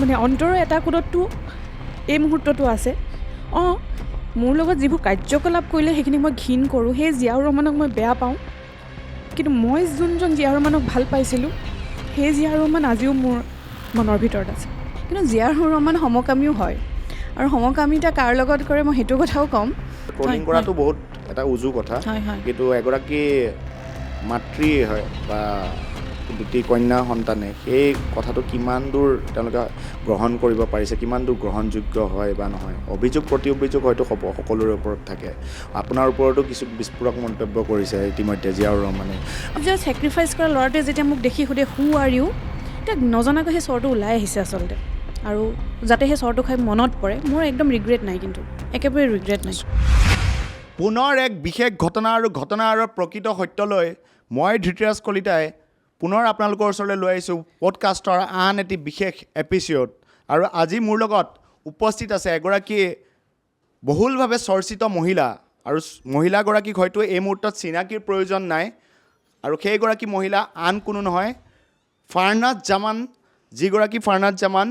মানে অন্তৰৰ এটা কোণততো এই মুহূৰ্তটো আছে মোৰ লগত যিবোৰ কাৰ্যকলাপ কৰিলে সেইখিনি মই ঘিণ কৰোঁ, সেই জিয়াউৰ ৰহমানক মই বেয়া পাওঁ, কিন্তু মই যোনজন জিয়াউৰ ৰহমানক ভাল পাইছিলোঁ সেই জিয়াউৰ ৰহমান আজিও মোৰ মনৰ ভিতৰত আছে। কিন্তু জিয়াউৰ ৰহমান সমকামীও হয়, আৰু সমকামিতা কাৰ লগত কৰে মই সেইটো কথাও ক'ম। ট্ৰলিং কৰাটো বহুত এটা উজু কথা, কিন্তু এগৰাকী মাতৃ হয় বা দুটি কন্যা সন্তানে সেই কথাটো কিমান দূৰ তেওঁলোকে গ্ৰহণ কৰিব পাৰিছে, কিমান দূৰ গ্ৰহণযোগ্য হয় বা নহয়। অভিযোগ প্ৰতি অভিযোগ হয়তো সকলোৰে ওপৰত থাকে। আপোনাৰ ওপৰতো কিছু বিস্ফোৰক মন্তব্য কৰিছে ইতিমধ্যে জিয়াউৰ ৰহমানে। যে ছেক্ৰিফাইচ কৰা ল'ৰাটোৱে যেতিয়া মোক দেখি সুধে হু আৰ ইউ, এতিয়া নজনাকৈ সেই স্বৰটো ওলাই আহিছে আচলতে, আৰু যাতে সেই স্বৰটো খাই মনত পৰে, মোৰ একদম ৰিগ্ৰেট নাই, কিন্তু একেবাৰে ৰিগ্ৰেট নাই। পুনৰ এক বিশেষ ঘটনা আৰু প্ৰকৃত সত্যলৈ মই ধৃতিৰাজ কলিতাই পুনৰ আপোনালোকৰ ওচৰলৈ লৈ আহিছোঁ পডকাষ্টৰ আন এটি বিশেষ এপিছ'ড। আৰু আজি মোৰ লগত উপস্থিত আছে এগৰাকী বহুলভাৱে চৰ্চিত মহিলা, আৰু মহিলাগৰাকীক হয়তো এই মুহূৰ্তত চিনাকিৰ প্ৰয়োজন নাই, আৰু সেইগৰাকী মহিলা আন কোনো নহয় ফাৰনাজ জামান, যিগৰাকী ফাৰনাজ জামান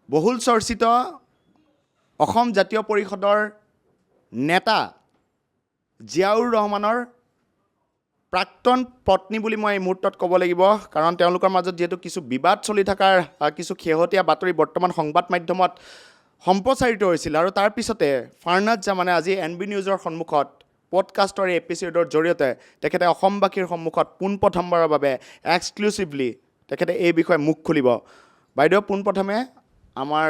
বহুল চৰ্চিত অসম জাতীয় পৰিষদৰ নেতা জিয়াউৰ ৰহমানৰ প্ৰাক্তন পত্নী বুলি মই এই মুহূৰ্তত ক'ব লাগিব, কাৰণ তেওঁলোকৰ মাজত যিহেতু কিছু বিবাদ চলি থকাৰ কিছু শেহতীয়া বাতৰি বৰ্তমান সংবাদ মাধ্যমত সম্প্ৰচাৰিত হৈছিল, আৰু তাৰ পিছতে ফাৰনাজ জামানে আজি NB নিউজৰ সন্মুখত পডকাষ্টৰ এই এপিছ'ডৰ জৰিয়তে তেখেতে অসমবাসীৰ সন্মুখত পোনপ্ৰথমবাৰৰ বাবে এক্সক্লুচিভলি তেখেতে এই বিষয়ে মুখ খুলিব। বাইদেউ, পোনপ্ৰথমে আমাৰ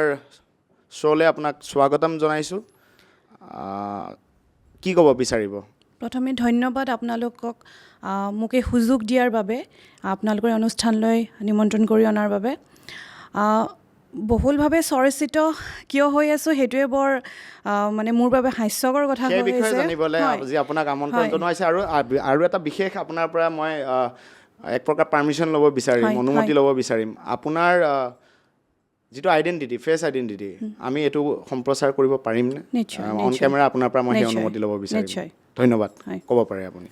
শ্ব'লৈ আপোনাক স্বাগতম জনাইছোঁ। কি ক'ব বিচাৰিব? প্ৰথমে ধন্যবাদ আপোনালোকক মোক এই সুযোগ দিয়াৰ বাবে, আপোনালোকৰ অনুষ্ঠানলৈ নিমন্ত্ৰণ কৰি অনাৰ বাবে। বহুলভাৱে চৰ্চিত কিয় হৈ আছোঁ সেইটোৱে বৰ মানে মোৰ বাবে হাস্যকৰ কথা সেই বিষয়ে জানিবলৈ আজি আপোনাক আমন্ত্ৰণ জনাইছে। আৰু এটা বিশেষ আপোনাৰ পৰা মই এক প্ৰকাৰ পাৰ্মিশ্যন ল'ব বিচাৰিম, অনুমতি ল'ব বিচাৰিম। আপোনাৰ যিটো আইডেণ্টিটি, ফেচ আইডেণ্টিটি, আমি এইটো সম্প্ৰচাৰ কৰিব পাৰিমনে? অন কেমেৰা আপোনাৰ পৰা মই সেই অনুমতি ল'ব বিচাৰিম। ধন্যবাদ, ক'ব পাৰে আপুনি।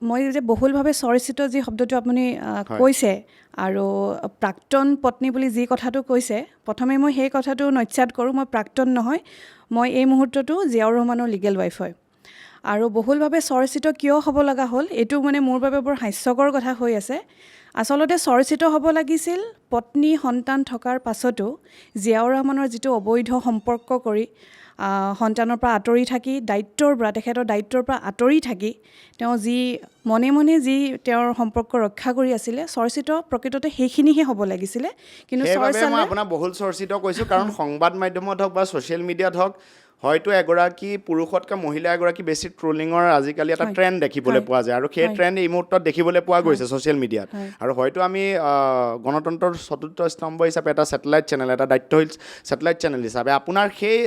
মই যে বহুলভাৱে চৰ্চিত যি শব্দটো আপুনি কৈছে, আৰু প্ৰাক্তন পত্নী বুলি যি কথাটো কৈছে, প্ৰথমে মই সেই কথাটো নস্যাৎ কৰোঁ। মই প্ৰাক্তন নহয়, মই এই মুহূৰ্ততো জিয়াউৰ ৰহমানৰ লিগেল ৱাইফ হয়। আৰু বহুলভাৱে চৰ্চিত কিয় হ'ব লগা হ'ল এইটো মানে মোৰ বাবে বৰ হাস্যকৰ কথা হৈ আছে। আচলতে চৰ্চিত হ'ব লাগিছিল পত্নী সন্তান থকাৰ পাছতো জিয়াউৰ ৰহমানৰ যিটো অবৈধ সম্পৰ্ক কৰি সন্তানৰ পৰা আঁতৰি থাকি তেখেতৰ দায়িত্বৰ পৰা আঁতৰি থাকি তেওঁ যি মনে মনে যি তেওঁৰ সম্পৰ্ক ৰক্ষা কৰি আছিলে, চৰ্চিত প্ৰকৃততে সেইখিনিহে হ'ব লাগিছিলে। কিন্তু মই আপোনাক বহুল চৰ্চিত কৈছোঁ কাৰণ সংবাদ মাধ্যমত হওক বা ছ'চিয়েল মিডিয়াত হওক হয়তো এগৰাকী পুৰুষতকৈ মহিলা এগৰাকী বেছি ট্ৰলিঙৰ আজিকালি এটা ট্ৰেণ্ড দেখিবলৈ পোৱা যায়, আৰু সেই ট্ৰেণ্ড এই মুহূৰ্তত দেখিবলৈ পোৱা গৈছে ছ'চিয়েল মিডিয়াত। আৰু হয়তো আমি গণতন্ত্ৰৰ চতুৰ্থ স্তম্ভ হিচাপে এটা ছেটেলাইট চেনেল, এটা দায়িত্বশীল ছেটেলাইট চেনেল হিচাপে আপোনাৰ সেই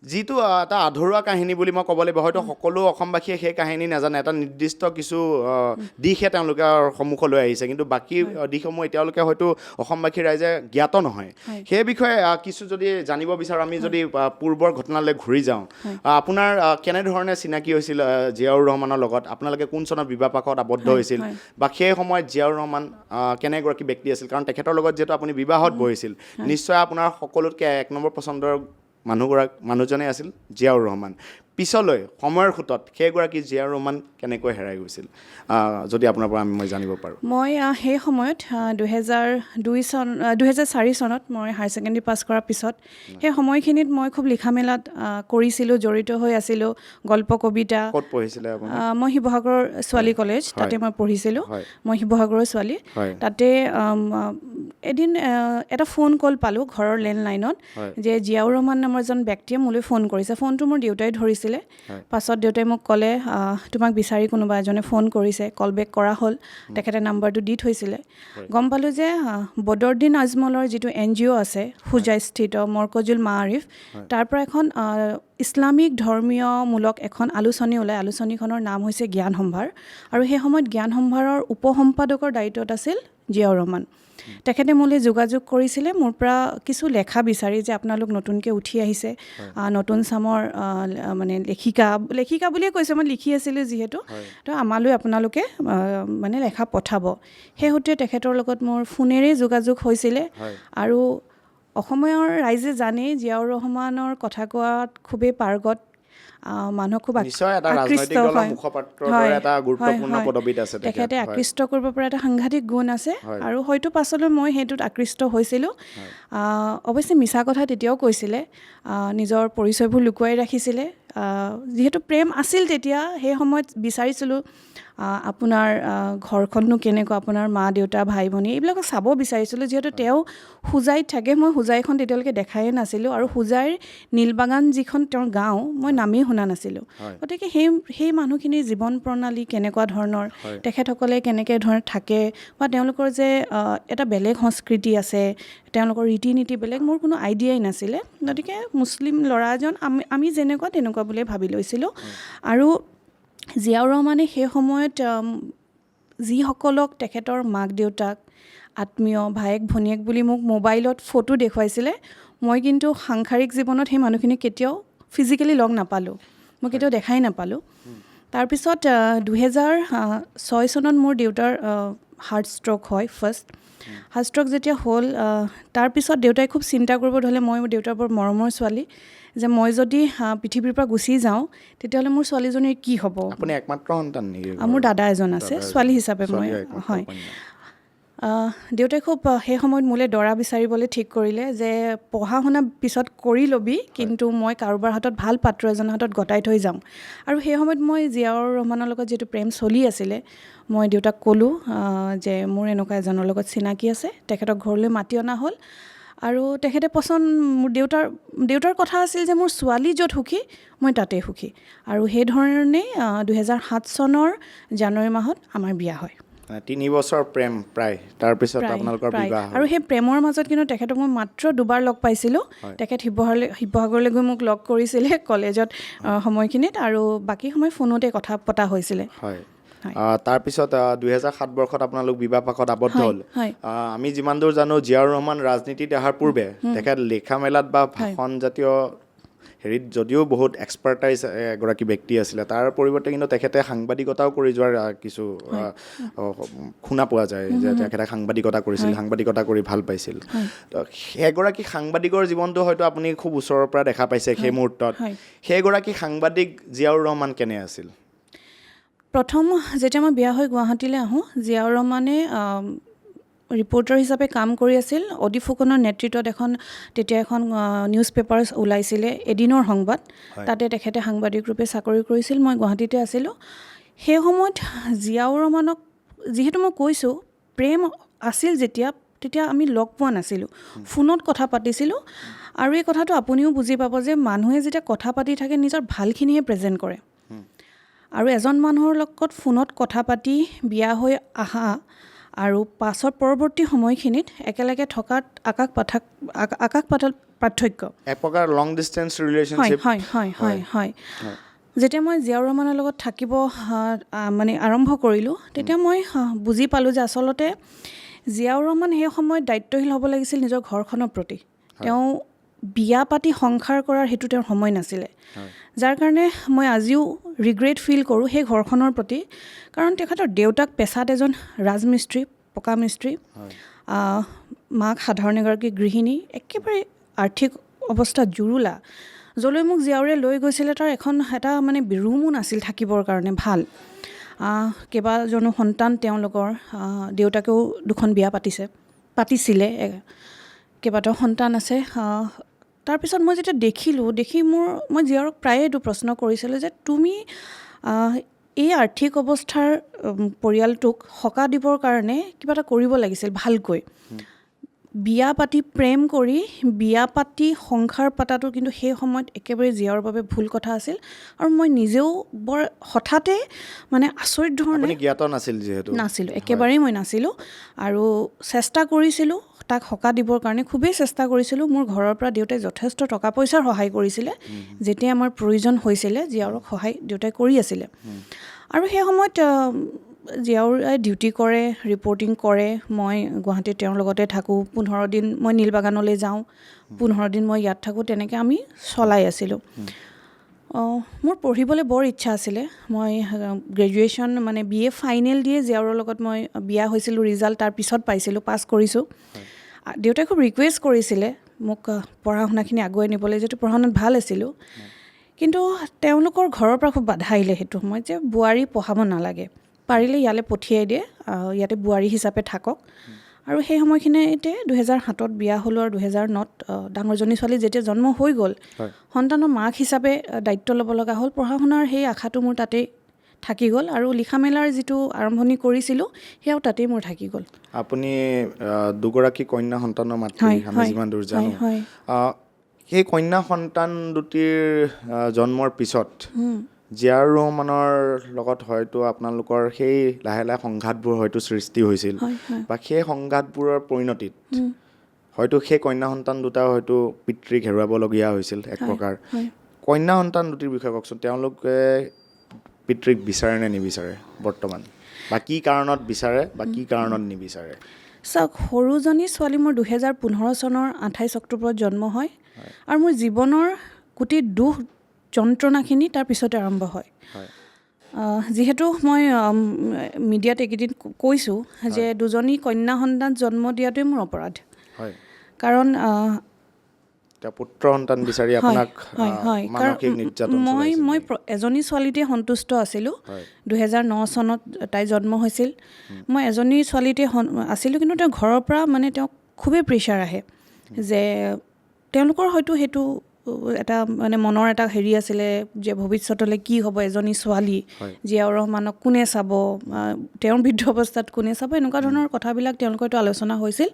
যিটো এটা আধৰুৱা কাহিনী বুলি মই ক'ব লাগিব, হয়তো সকলো অসমবাসীয়ে সেই কাহিনী নাজানে, এটা নিৰ্দিষ্ট কিছু দিশহে তেওঁলোকে সন্মুখলৈ আহিছে, কিন্তু বাকী দিশসমূহ এতিয়ালৈকে হয়তো অসমবাসী ৰাইজে জ্ঞাত নহয়। সেই বিষয়ে কিছু যদি জানিব বিচাৰোঁ, আমি যদি পূৰ্বৰ ঘটনালৈ ঘূৰি যাওঁ, আপোনাৰ কেনেধৰণে চিনাকি হৈছিল জিয়াউৰ ৰহমানৰ লগত? আপোনালোকে কোন চনত বিবাহপাশত আবদ্ধ হৈছিল, বা সেই সময়ত জিয়াউৰ ৰহমান কেনেগৰাকী ব্যক্তি আছিল? কাৰণ তেখেতৰ লগত যিহেতু আপুনি বিবাহত বহিছিল, নিশ্চয় আপোনাৰ সকলোতকৈ এক নম্বৰ পচন্দৰ মানুহজনে আছিল জিয়াউৰ ৰহমান। পিছলৈ সময়ৰ সোঁতত সেইগৰাকী জিয়াউৰ ৰহমান কেনেকৈ হেৰাই গৈছিল, যদি আপোনাৰ পৰা মই জানিব পাৰোঁ? মই সেই সময়ত 2004 চনত মই হায়াৰ ছেকেণ্ডেৰী পাছ কৰাৰ পিছত সেই সময়খিনিত মই খুব লিখা মেলাত কৰিছিলোঁ, জড়িত হৈ আছিলোঁ, গল্প কবিতা। ক'ত পঢ়িছিলে আপুনি? মই শিৱসাগৰৰ ছোৱালী কলেজ, তাতে মই পঢ়িছিলোঁ। মই শিৱসাগৰৰ ছোৱালী। তাতে এদিন এটা ফোন কল পালোঁ ঘৰৰ লেণ্ডলাইনত যে জিয়াউৰ ৰহমান নামৰ এজন ব্যক্তিয়ে মোলৈ ফোন কৰিছে। ফোনটো মোৰ দেউতাই ধৰিছিলে। পাছত দেউতাই মোক ক'লে তোমাক বিচাৰি কোনোবা এজনে ফোন কৰিছে। কল বেক কৰা হ'ল, তেখেতে নাম্বাৰটো দি থৈছিলে। গম পালোঁ যে বদৰুদ্দিন আজমলৰ যিটো NGO আছে হোজাইস্থিত মৰকজুল মাআৰিফ, তাৰ পৰা এখন ইছলামিক ধৰ্মীয়মূলক এখন আলোচনী ওলাই। আলোচনীখনৰ নাম হৈছে জ্ঞান সম্ভাৰ, আৰু সেই সময়ত জ্ঞান সম্ভাৰৰ উপসম্পাদকৰ দায়িত্বত আছিল জিয়াউৰ ৰহমান। তেখেতে মোলৈ যোগাযোগ কৰিছিলে মোৰ পৰা কিছু লেখা বিচাৰি যে আপোনালোক নতুনকৈ উঠি আহিছে নতুন চামৰ মানে লেখিকা বুলিয়ে কৈছে মই লিখি আছিলোঁ যিহেতু তো আমালৈ আপোনালোকে মানে লেখা পঠাব সেই সূত্ৰে তেখেতৰ লগত মোৰ ফোনেৰে যোগাযোগ হৈছিলে আৰু অসমীয়াৰ ৰাইজে জানেই জিয়াউৰ ৰহমানৰ কথা কোৱাত খুবেই পাৰ্গত মানুহক খুব আকৃষ্ট তেখেতে আকৃষ্ট কৰিব পৰা এটা সাংঘাতিক গুণ আছে আৰু হয়তো পাছলৈ মই সেইটোত আকৃষ্ট হৈছিলোঁ অৱশ্যে মিছা কথা তেতিয়াও কৈছিলে নিজৰ পৰিচয়বোৰ লুকুৱাই ৰাখিছিলে যিহেতু প্ৰেম আছিল তেতিয়া সেই সময়ত বিচাৰিছিলোঁ আপোনাৰ ঘৰখননো কেনেকুৱা আপোনাৰ মা দেউতা ভাই ভনী এইবিলাক চাব বিচাৰিছিলোঁ যিহেতু তেওঁ হোজাইত থাকে মই হোজাইখন তেতিয়ালৈকে দেখায়ে নাছিলোঁ আৰু হোজাইৰ নীলবাগান যিখন তেওঁৰ গাঁও মই নামেই শুনা নাছিলোঁ গতিকে সেই মানুহখিনিৰ জীৱন প্ৰণালী কেনেকুৱা ধৰণৰ তেখেতসকলে কেনেকৈ ধৰণে থাকে বা তেওঁলোকৰ যে এটা বেলেগ সংস্কৃতি আছে তেওঁলোকৰ ৰীতি নীতি বেলেগ মোৰ কোনো আইডিয়াই নাছিলে গতিকে মুছলিম ল'ৰা এজন আমি যেনেকুৱা তেনেকুৱা বুলিয়ে ভাবি লৈছিলোঁ আৰু জিয়াউৰ ৰহমানে সেই সময়ত যিসকলক তেখেতৰ মাক দেউতাক আত্মীয় ভায়েক ভনীয়েক বুলি মোক মোবাইলত ফটো দেখুৱাইছিলে মই কিন্তু সাংসাৰিক জীৱনত সেই মানুহখিনিক কেতিয়াও ফিজিকেলি লগ নাপালোঁ মই কেতিয়াও দেখাই নাপালোঁ তাৰপিছত 2006 চনত মোৰ দেউতাৰ হাৰ্ট ষ্ট্ৰ'ক হয় ফাৰ্ষ্ট হাৰ্ট ষ্ট্ৰ'ক যেতিয়া হ'ল তাৰপিছত দেউতাই খুব চিন্তা কৰিব ধৰিলে মই মোৰ দেউতাৰ বৰ মৰমৰ ছোৱালী যে মই যদি পৃথিৱীৰ পৰা গুচি যাওঁ তেতিয়াহ'লে মোৰ ছোৱালীজনীৰ কি হ'ব আপুনি একমাত্ৰ সন্তান নেকি মোৰ দাদা এজন আছে ছোৱালী হিচাপে মই হয় দেউতাই খুব সেই সময়ত মোলৈ দৰা বিচাৰিবলৈ ঠিক কৰিলে যে পঢ়া শুনা পিছত কৰি ল'বি কিন্তু মই কাৰোবাৰ হাতত ভাল পাত্ৰ এজনৰ হাতত গতাই থৈ যাম আৰু সেই সময়ত মই জিয়াউৰ ৰহমানৰ লগত যিহেতু প্ৰেম চলি আছিলে মই দেউতাক ক'লোঁ যে মোৰ এনেকুৱা এজনৰ লগত চিনাকি আছে তেখেতক ঘৰলৈ মাতি অনা হ'ল আৰু তেখেতে মোৰ দেউতাৰ কথা আছিল যে মোৰ ছোৱালী য'ত সুখী মই তাতেই সুখী আৰু সেই ধৰণে 2007 চনৰ জানুৱাৰী মাহত আমাৰ বিয়া হয় 3 বছৰ প্ৰেম প্ৰায় তাৰপিছত আপোনালোকৰ বিবাহ আৰু সেই প্ৰেমৰ মাজত কিন্তু তেখেতক মই মাত্ৰ দুবাৰ লগ পাইছিলোঁ তেখেত শিৱসাগৰলৈ গৈ মোক লগ কৰিছিলে কলেজত সময়খিনিত আৰু বাকী সময় ফোনতে কথা পতা হৈছিলে হয় তাৰপিছত 2007 বৰ্ষত আপোনালোক বিবাহ পাশত আবদ্ধ হ'ল আমি যিমান দূৰ জানো জিয়াউৰ ৰহমান ৰাজনীতিত অহাৰ পূৰ্বে তেখেত লিখা মেলাত বা ভাষণ জাতীয় হেৰিত যদিও বহুত এক্সপাৰ্টাইজ এগৰাকী ব্যক্তি আছিলে তাৰ পৰিৱৰ্তে কিন্তু তেখেতে সাংবাদিকতাও কৰি যোৱাৰ কিছু শুনা পোৱা যায় যে তেখেতে সাংবাদিকতা কৰিছিল সাংবাদিকতা কৰি ভাল পাইছিল তো সেইগৰাকী সাংবাদিকৰ জীৱনটো হয়তো আপুনি খুব ওচৰৰ পৰা দেখা পাইছে সেই মুহূৰ্তত সেইগৰাকী সাংবাদিক জিয়াউৰ ৰহমান কেনে আছিল প্ৰথম যেতিয়া মই বিয়া হৈ গুৱাহাটীলৈ আহোঁ জিয়াউৰ ৰহমানে ৰিপৰ্টাৰ হিচাপে কাম কৰি আছিল অদীপ ফুকনৰ নেতৃত্বত তেতিয়া এখন নিউজ পেপাৰ ওলাইছিলে এদিনৰ সংবাদ তাতে তেখেতে সাংবাদিক ৰূপে চাকৰি কৰিছিল মই গুৱাহাটীতে আছিলোঁ সেই সময়ত জিয়াউৰ ৰহমানক যিহেতু মই কৈছোঁ প্ৰেম আছিল তেতিয়া আমি লগ পোৱা নাছিলোঁ ফোনত কথা পাতিছিলোঁ আৰু এই কথাটো আপুনিও বুজি পাব যে মানুহে যেতিয়া কথা পাতি থাকে নিজৰ ভালখিনিহে প্ৰেজেণ্ট কৰে আৰু এজন মানুহৰ লগত ফোনত কথা পাতি বিয়া হৈ আহা আৰু পাছত পৰৱৰ্তী সময়খিনিত একেলগে থকাত আকাশ পাতাল পাৰ্থক্য এক প্ৰকাৰ লং ডিষ্টেন্স ৰিলেশ্যনশ্বিপ হয় যেতিয়া মই জিয়াউৰ ৰহমানৰ লগত থাকিব মানে আৰম্ভ কৰিলোঁ তেতিয়া মই বুজি পালোঁ যে আচলতে জিয়াউৰ ৰহমান সেই সময়ত দায়িত্বশীল হ'ব লাগিছিল নিজৰ ঘৰখনৰ প্ৰতি তেওঁ বিয়া পাতি সংসাৰ কৰাৰ সেইটো তেওঁৰ সময় নাছিলে যাৰ কাৰণে মই আজিও ৰিগ্ৰেট ফিল কৰোঁ সেই ঘৰখনৰ প্ৰতি কাৰণ তেখেতৰ দেউতাক পেছাত এজন ৰাজমিস্ত্ৰী পকা মিস্ত্ৰী মাক সাধাৰণ এগৰাকী গৃহিণী একেবাৰে আৰ্থিক অৱস্থা জুৰুলা য'লৈ মোক জিয়াউৰে লৈ গৈছিলে তাৰ এটা মানে ৰুমো নাছিল থাকিবৰ কাৰণে ভাল কেইবাজনো সন্তান তেওঁলোকৰ দেউতাকেও দুখন বিয়া পাতিছিলে কেইবাটাও সন্তান আছে তাৰপিছত মই যেতিয়া দেখি মই জিয়াউৰক প্ৰায়ে এইটো প্ৰশ্ন কৰিছিলোঁ যে তুমি এই আৰ্থিক অৱস্থাৰ পৰিয়ালটোক সকাহ দিবৰ কাৰণে কিবা এটা কৰিব লাগিছিল ভালকৈ বিয়া পাতি প্ৰেম কৰি বিয়া পাতি সংসাৰ পাতাটো কিন্তু সেই সময়ত একেবাৰে জিয়াউৰ বাবে ভুল কথা আছিল আৰু মই নিজেও বৰ হঠাতে মানে আচৰিত ধৰণে জ্ঞাত নাছিল যিহেতু নাছিলোঁ একেবাৰেই মই নাছিলোঁ আৰু চেষ্টা কৰিছিলোঁ তাক সকাহ দিবৰ কাৰণে খুবেই চেষ্টা কৰিছিলোঁ মোৰ ঘৰৰ পৰা দেউতাই যথেষ্ট টকা পইচাৰ সহায় কৰিছিলে যেতিয়া আমাৰ প্ৰয়োজন হৈছিলে জিয়াউৰক সহায় দেউতাই কৰি আছিলে আৰু সেই সময়ত জীয়াউৰ ডিউটি কৰে, ৰিপৰ্টিং কৰে, মই গুৱাহাটীত তেওঁৰ লগতে থাকোঁ, 15 দিন মই নীলবাগানলৈ যাওঁ, 15 দিন মই ইয়াত থাকোঁ, তেনেকৈ আমি চলাই আছিলোঁ। মোৰ পঢ়িবলৈ বৰ ইচ্ছা আছিলে। মই গ্ৰেজুৱেশ্যন মানে BA ফাইনেল দিয়ে জীয়াউৰৰ লগত মই বিয়া হৈছিলোঁ, ৰিজাল্ট তাৰ পিছত পাইছিলোঁ, পাছ কৰিছোঁ। দেউতাই খুব ৰিকুৱেষ্ট কৰিছিলে মোক পঢ়া শুনাখিনি আগুৱাই নিবলৈ, যিহেতু পঢ়া শুনাত ভাল আছিলোঁ। কিন্তু তেওঁলোকৰ ঘৰৰ পৰা খুব বাধা আহিলে সেইটো সময়ত যে বোৱাৰী পঢ়াব নালাগে, পাৰিলে ইয়ালৈ পঠিয়াই দিয়ে, ইয়াতে বোৱাৰী হিচাপে থাকক। আৰু সেই সময়খিনিতে 2007 বিয়া হ'লোঁ আৰু 2009 ডাঙৰজনী ছোৱালী যেতিয়া জন্ম হৈ গ'ল, সন্তানৰ মাক হিচাপে দায়িত্ব ল'ব লগা হ'ল। পঢ়া শুনাৰ সেই আশাটো মোৰ তাতেই থাকি গ'ল আৰু লিখা মেলাৰ যিটো আৰম্ভণি কৰিছিলোঁ সেয়াও তাতেই মোৰ থাকি গ'ল। আপুনি দুগৰাকী কন্যা সন্তানৰ মাতৃ, আমি যিমান দূৰ জানো। সেই কন্যা সন্তান দুটিৰ জন্মৰ পিছত জিয়াউৰ ৰহমানৰ লগত হয়তো আপোনালোকৰ সেই লাহে লাহে সংঘাতবোৰ হয়তো সৃষ্টি হৈছিল, বা সেই সংঘাতবোৰৰ পৰিণতিত হয়তো সেই কন্যা সন্তান দুটাও হয়তো পিতৃক হেৰুৱাবলগীয়া হৈছিল এক প্ৰকাৰ। কন্যা সন্তান দুটিৰ বিষয়ে কওকচোন, তেওঁলোকে পিতৃক বিচাৰে নে নিবিচাৰে বৰ্তমান, বা কি কাৰণত বিচাৰে বা কি কাৰণত নিবিচাৰে? চাওক, সৰুজনী ছোৱালী মোৰ 2015 চনৰ 28 অক্টোবৰত জন্ম হয়, আৰু মোৰ জীৱনৰ গোটেই দুখ যন্ত্ৰণাখিনি তাৰ পিছতে আৰম্ভ হয়। যিহেতু মই মিডিয়াত এইকেইদিন কৈছোঁ যে দুজনী কন্যা সন্তান জন্ম দিয়াটোৱে মোৰ অপৰাধ। কাৰণ পুত্ৰ সন্তান বিচাৰি আপোনাক মানসিক নিৰ্যাতন চলাইছিল। মই এজনী ছোৱালীতে সন্তুষ্ট আছিলোঁ। 2009 চনত তাই জন্ম হৈছিল। মই এজনী ছোৱালীতে আছিলোঁ, কিন্তু তেওঁ ঘৰৰ পৰা মানে তেওঁক খুবেই প্ৰেছাৰ আহে যে তেওঁলোকৰ হয়তো সেইটো এটা মানে মনৰ এটা হেৰি আছিলে যে ভৱিষ্যতলৈ কি হ'ব, এজনী ছোৱালী, জিয়াউৰ ৰহমানক কোনে চাব, তেওঁৰ বৃদ্ধ অৱস্থাত কোনে চাব, এনেকুৱা ধৰণৰ কথাবিলাক তেওঁলোকৰ হয়তো আলোচনা হৈছিল।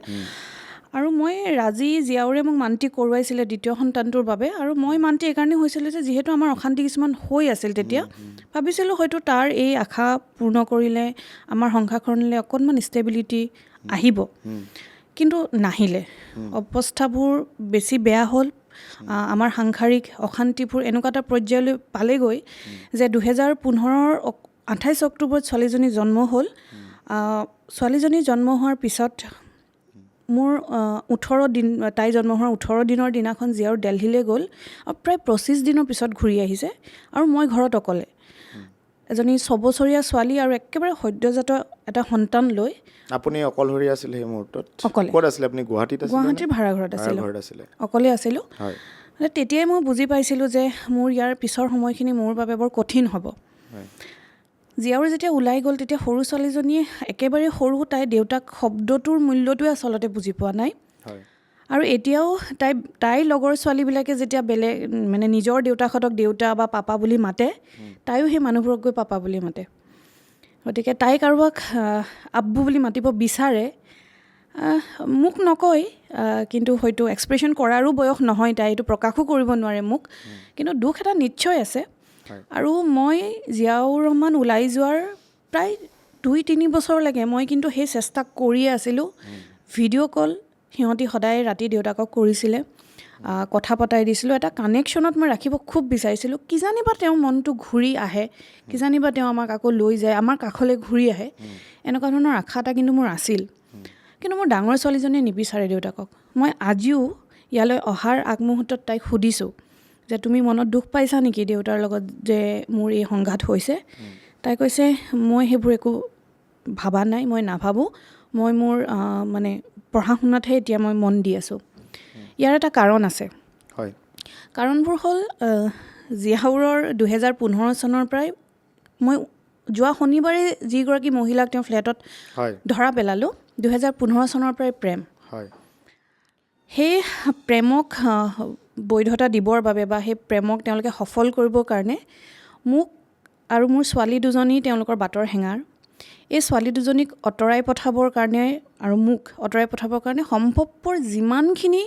আৰু মই ৰাজি, জিয়াউৰে মোক মান্তি কৰোৱাইছিলে দ্বিতীয় সন্তানটোৰ বাবে। আৰু মই মান্তি এইকাৰণে হৈছিলোঁ যে যিহেতু আমাৰ অশান্তি কিছুমান হৈ আছিল তেতিয়া, ভাবিছিলোঁ হয়তো তাৰ এই আশা পূৰ্ণ কৰিলে আমাৰ সংসাৰখনলৈ অকণমান ষ্টেবিলিটি আহিব। কিন্তু নাহিলে, অৱস্থাবোৰ বেছি বেয়া হ'ল। আমাৰ সাংসাৰিক অশান্তিবোৰ এনেকুৱা এটা পৰ্যায়লৈ পালেগৈ যে 2015 28 অক্টোবৰত ছোৱালীজনী জন্ম হ'ল। ছোৱালীজনী জন্ম হোৱাৰ পিছত মোৰ 18 দিন, তাই জন্ম হোৱাৰ 18 দিনৰ দিনাখন জিয়াউৰ দিল্লীলৈ গ'ল, আৰু প্ৰায় 25 দিনৰ পিছত ঘূৰি আহিছে। আৰু মই ঘৰত অকলে, এজনী 6 বছৰীয়া ছোৱালী আৰু একেবাৰে সদ্যজাত এটা সন্তান লৈ। আপুনি অকলশৰীয়া আছিল সেই মুহূৰ্তত? অকলে। ক'ত আছিলে আপুনি? গুৱাহাটীত আছিলে? গুৱাহাটীৰ ভাড়াঘৰত আছিলে, অকলে আছিলোঁ। তেতিয়াই মই বুজি পাইছিলোঁ যে মোৰ ইয়াৰ পিছৰ সময়খিনি মোৰ বাবে বৰ কঠিন হ'ব। জিয়াউৰ যেতিয়া ওলাই গ'ল, তেতিয়া সৰু ছোৱালীজনীয়ে একেবাৰে সৰু, তাই দেউতাক শব্দটোৰ মূল্যটোৱে আচলতে বুজি পোৱা নাই। আৰু এতিয়াও তাইৰ লগৰ ছোৱালীবিলাকে যেতিয়া বেলেগ মানে নিজৰ দেউতাকহঁতক দেউতা বা পাপা বুলি মাতে, তাইও সেই মানুহবোৰক গৈ পাপা বুলি মাতে। গতিকে তাই কাৰোবাক আব্বু বুলি মাতিব বিচাৰে, মোক নকয়, কিন্তু হয়তো এক্সপ্ৰেছন কৰাৰো বয়স নহয়, তাই এইটো প্ৰকাশো কৰিব নোৱাৰে মোক। কিন্তু দুখ এটা নিশ্চয় আছে। আৰু মই জিয়াউৰ ৰহমান ওলাই যোৱাৰ প্ৰায় 2-3 বছৰলৈকে মই কিন্তু সেই চেষ্টা কৰিয়ে আছিলোঁ। ভিডিঅ' কল সিহঁতি সদায় ৰাতি দেউতাকক কৰিছিলে, কথা পতাই দিছিলোঁ। এটা কানেকশ্যনত মই ৰাখিব খুব বিচাৰিছিলোঁ। কিজানিবা তেওঁৰ মনটো ঘূৰি আহে, কিজানিবা তেওঁ আমাক আকৌ লৈ যায়, আমাৰ কাষলৈ ঘূৰি আহে, এনেকুৱা ধৰণৰ আশা এটা কিন্তু মোৰ আছিল। কিন্তু মোৰ ডাঙৰ ছোৱালীজনীয়ে নিবিচাৰে দেউতাকক। মই আজিও ইয়ালৈ অহাৰ আগমুহূৰ্তত তাইক সুধিছোঁ যে তুমি মনত দুখ পাইছা নেকি দেউতাৰ লগত যে মোৰ এই সংঘাত হৈছে? তাই কৈছে মই সেইবোৰ একো ভাবা নাই, মই নাভাবোঁ, মই মোৰ মানে পঢ়া শুনাতহে এতিয়া মই মন দি আছোঁ। ইয়াৰ এটা কাৰণ আছে। কাৰণবোৰ হ'ল জিয়াউৰৰ 2015 চনৰ পৰাই মই যোৱা শনিবাৰে যিগৰাকী মহিলাক তেওঁ ফ্লেটত ধৰা পেলালোঁ, 2015 চনৰ পৰাই প্ৰেম। সেই প্ৰেমক বৈধতা দিবৰ বাবে বা সেই প্ৰেমক তেওঁলোকে সফল কৰিবৰ কাৰণে মোক আৰু মোৰ ছোৱালী দুজনী তেওঁলোকৰ বাটৰ হেঙাৰ। এই ছোৱালী দুজনীক আঁতৰাই পঠাবৰ কাৰণে আৰু মোক আঁতৰাই পঠাবৰ কাৰণে সম্ভৱপৰ যিমানখিনি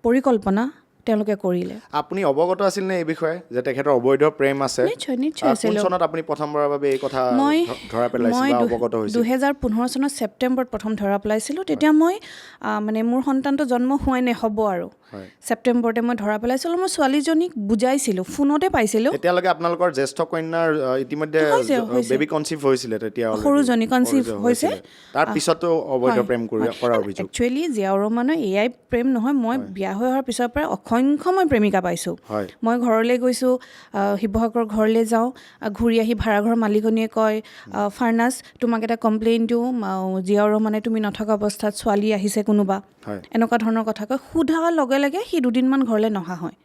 পৰিকল্পনা তেওঁলোকে কৰিলে। আপুনি অৱগত আছিল নে এই বিষয়ে যে তেখেতৰ অবৈধ প্ৰেম আছে? নিশ্চয় কোন আছিলোঁ। চনত আপুনি প্ৰথমবাৰৰ বাবে এই কথা ধৰা পেলাইছিল মই বা অৱগত হৈছিল? 2015 চনৰ ছেপ্টেম্বৰত প্ৰথম ধৰা পেলাইছিলোঁ। তেতিয়া মই মানে মোৰ সন্তানটো জন্ম হোৱাই নহ'ব আৰু ছেপ্টেম্বৰতে মই ধৰা পেলাইছিলোঁ। মই ছোৱালীজনীক বুজাইছিলোঁ, ফোনতে পাইছিলোঁ। তেতিয়ালৈকে আপোনালোকৰ জ্যেষ্ঠ কন্যাৰ ইতিমধ্যে বেবী কনচিভ হৈছিলে তেতিয়া সৰুজনী কনচিভ হৈছে। তাৰ পিছতো অবৈধ প্ৰেম কৰাৰ অভিযোগ। একচুৱেলি জিয়াউৰ ৰহমানৰ এয়াই প্ৰেম নহয়, মই বিয়া হৈ অহাৰ পিছৰ পৰা অসংখ্য মই প্ৰেমিকা পাইছোঁ। মই ঘৰলৈ গৈছোঁ, শিৱসাগৰ ঘৰলৈ যাওঁ, ঘূৰি আহি ভাড়াঘৰৰ মালিকনীয়ে কয় ফাৰ্নাছ তোমাক এটা কমপ্লেইন দিওঁ, জিয়াউৰ ৰহমানে তুমি নথকা অৱস্থাত ছোৱালী আহিছে কোনোবা, এনেকুৱা ধৰণৰ কথা কয়। সোধাৰ লগে লগে সি দুদিনমান ঘৰলৈ নহা হয়।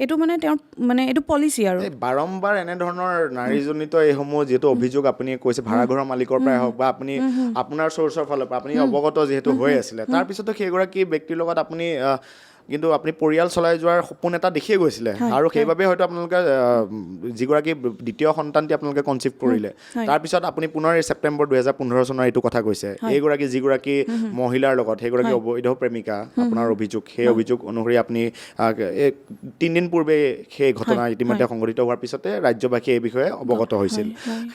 এইটো মানে তেওঁৰ মানে এইটো পলিচি আৰু বাৰম্বাৰ এনেধৰণৰ নাৰীজনিত এইসমূহ যিহেতু অভিযোগ আপুনি কৈছে ভাড়াঘৰৰ মালিকৰ পৰাই হওক বা আপুনি আপোনাৰ চ'ৰ্চৰ ফালৰ পৰা আপুনি অৱগত যিহেতু হৈ আছিলে, তাৰপিছতো সেইগৰাকী ব্যক্তিৰ লগত আপুনি কিন্তু আপুনি পৰিয়াল চলাই যোৱাৰ সপোন এটা দেখিয়ে গৈছিলে আৰু সেইবাবে হয়তো আপোনালোকে যিগৰাকী দ্বিতীয় সন্তানটি আপোনালোকে কনচিভ কৰিলে, তাৰপিছত আপুনি পুনৰ এই ছেপ্টেম্বৰ 2015 চনৰ এইটো কথা কৈছে এইগৰাকী যিগৰাকী মহিলাৰ লগত সেইগৰাকী অবৈধ প্ৰেমিকা আপোনাৰ অভিযোগ, সেই অভিযোগ অনুসৰি আপুনি 3 দিন পূৰ্বে সেই ঘটনা ইতিমধ্যে সংঘটিত হোৱাৰ পিছতে ৰাজ্যবাসীয়ে এই বিষয়ে অৱগত হৈছিল।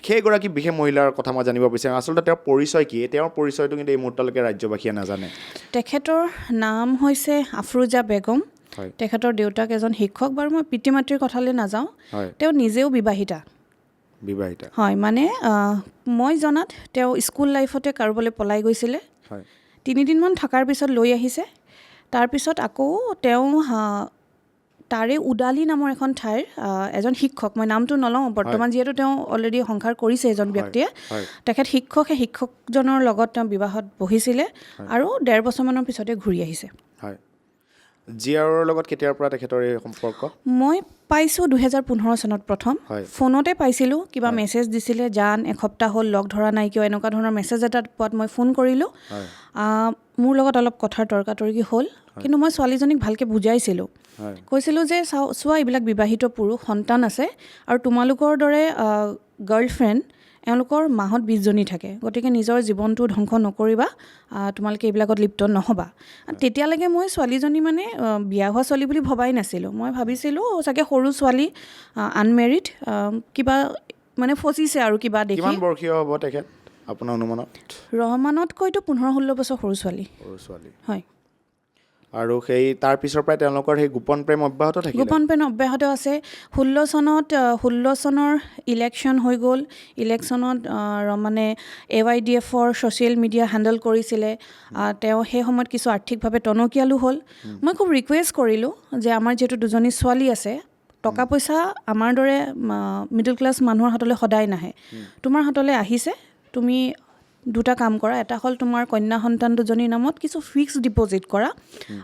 সেইগৰাকী বিশেষ মহিলাৰ কথা মই জানিব বিচাৰিম, আচলতে তেওঁৰ পৰিচয় কি? তেওঁৰ পৰিচয়টো কিন্তু এই মুহূৰ্তলৈকে ৰাজ্যবাসীয়ে নাজানে। তেখেতৰ নাম হৈছে আফৰোজা বেগম। তেখেতৰ দেউতাক এজন শিক্ষক। বাৰু মই পিতৃ মাতৃৰ কথালৈ নাযাওঁ, তেওঁ নিজেও বিবাহিতা হয়। মানে মই জনাত তেওঁ স্কুল লাইফতে কাৰোবালৈ পলাই গৈছিলে, 3 দিনমান থকাৰ পিছত লৈ আহিছে। তাৰপিছত আকৌ তেওঁ তাৰে উদালি নামৰ এখন ঠাইৰ এজন শিক্ষক, মই নামটো নলওঁ বৰ্তমান যিহেতু তেওঁ অলৰেডি সংসাৰ কৰিছে এজন ব্যক্তিয়ে, তেখেত শিক্ষক, সেই শিক্ষকজনৰ লগত তেওঁ বিবাহত বহিছিলে আৰু 1.5 বছৰমানৰ পিছতে ঘূৰি আহিছে। জিয়াউৰৰ লগত কেতিয়াৰ পৰা তেখেতৰ এই সম্পৰ্ক? মই পাইছোঁ 2015 চনত প্ৰথম ফোনতে পাইছিলোঁ, কিবা মেছেজ দিছিলে জান এসপ্তাহ হ'ল লগ ধৰা নাই কিয়, এনেকুৱা ধৰণৰ মেছেজ এটা পোৱাত মই ফোন কৰিলোঁ। মোৰ লগত অলপ কথাৰ তৰ্কাতৰ্কি হ'ল, কিন্তু মই ছোৱালীজনীক ভালকৈ বুজাইছিলোঁ, কৈছিলোঁ যে চোৱা এইবিলাক বিবাহিত পুৰুষ, সন্তান আছে আৰু তোমালোকৰ দৰে গাৰ্লফ্ৰেণ্ড এওঁলোকৰ মাহত 20 জনী থাকে, গতিকে নিজৰ জীৱনটো ধ্বংস নকৰিবা, তোমালোকে এইবিলাকত লিপ্ত নহ'বা। তেতিয়ালৈকে মই ছোৱালীজনী মানে বিয়া হোৱা ছোৱালী বুলি ভবাই নাছিলোঁ। মই ভাবিছিলোঁ চাগে সৰু ছোৱালী, আনমেৰিড, কিবা মানে ফচিছে আৰু কিবা দেখি। কিমান বৰ্ষীয় হ'ব তেখেত আপোনাৰ অনুমানত? ৰহমানতকৈতো 15-16 বছৰ সৰু ছোৱালী হয়। আৰু সেই তাৰ পিছৰ পৰাই তেওঁলোকৰ সেই গোপন প্ৰেম অব্যাহত থাকিলে? গোপন প্ৰেম অব্যাহত আছে। 16 চনৰ ইলেকশ্যন হৈ গ'ল। ইলেকশ্যনত মানে AYDFৰ ছ'চিয়েল মিডিয়া হেণ্ডেল কৰিছিলে। তেওঁ সেই সময়ত কিছু আৰ্থিকভাৱে টনকিয়ালো হ'ল। মই খুব ৰিকুৱেষ্ট কৰিলোঁ যে আমাৰ যিহেতু 2জনী ছোৱালী আছে, টকা পইচা আমাৰ দৰে মিডল ক্লাছ মানুহৰ হাতলৈ সদায় নাহে, তোমাৰ হাতলৈ আহিছে, তুমি 2টা কাম কৰা। এটা হ'ল তোমাৰ কন্যা সন্তান 2জনীৰ নামত কিছু ফিক্সড ডিপ'জিট কৰা,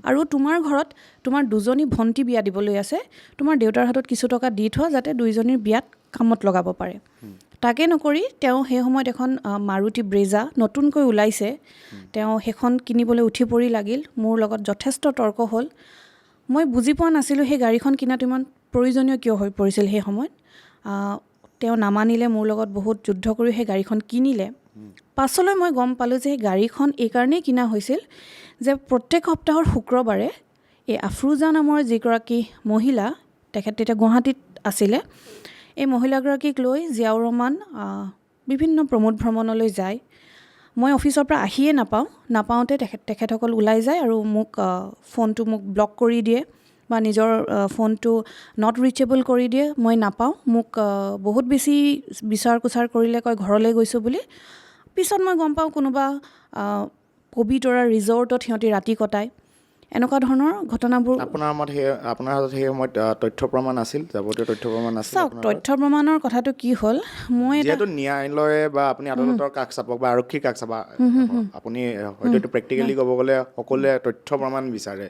আৰু তোমাৰ ঘৰত তোমাৰ 2জনী ভণ্টি বিয়া দিবলৈ আছে, তোমাৰ দেউতাৰ হাতত কিছু টকা দি থোৱা যাতে 2জনীৰ বিয়াত কামত লগাব পাৰে। তাকে নকৰি তেওঁ সেই সময়ত এখন মাৰুতি ব্ৰেজা নতুনকৈ ওলাইছে, তেওঁ সেইখন কিনিবলৈ উঠি পৰি লাগিল। মোৰ লগত যথেষ্ট তৰ্ক হ'ল। মই বুজি পোৱা নাছিলোঁ সেই গাড়ীখন কিনাটো ইমান প্ৰয়োজনীয় কিয় হৈ পৰিছিল সেই সময়ত। তেওঁ নামানিলে, মোৰ লগত বহুত যুদ্ধ কৰি সেই গাড়ীখন কিনিলে। পাছলৈ মই গম পালোঁ যে সেই গাড়ীখন এইকাৰণেই কিনা হৈছিল যে প্ৰত্যেক সপ্তাহৰ শুক্ৰবাৰে এই আফৰোজা নামৰ যিগৰাকী মহিলা, তেখেত তেতিয়া গুৱাহাটীত আছিলে, এই মহিলাগৰাকীক লৈ জিয়াউৰ ৰহমান বিভিন্ন প্ৰমোদ ভ্ৰমণলৈ যায়। মই অফিচৰ পৰা আহিয়ে নাপাওঁতে তেখেতসকল ওলাই যায় আৰু মোক ফোনটো মোক ব্লক কৰি দিয়ে বা নিজৰ ফোনটো নট ৰিচেবল কৰি দিয়ে। মই নাপাওঁ, মোক বহুত বেছি বিচাৰ কুচাৰ কৰিলে, কয় ঘৰলৈ গৈছোঁ বুলি। পিছত মই গম পাওঁ কোনোবা পবিতৰা ৰিজৰ্টত সিহঁতি ৰাতি কটায়। এনেকুৱা ধৰণৰ ঘটনাবোৰ আপোনাৰ হাতত সেই সময়ত তথ্য প্ৰমাণ আছিল, যাৱতীয় তথ্য প্ৰমাণ আছিল? চাওক, তথ্য প্ৰমাণৰ কথাটো কি হ'ল, মই যিহেতু ন্যায়ালয়ে বা আপুনি আদালতৰ কাষ চাপক বা আৰক্ষীৰ কাষ চাপক, আপুনি হয়তো এইটো প্ৰেক্টিকেলি ক'ব গ'লে সকলোৱে তথ্য প্ৰমাণ বিচাৰে,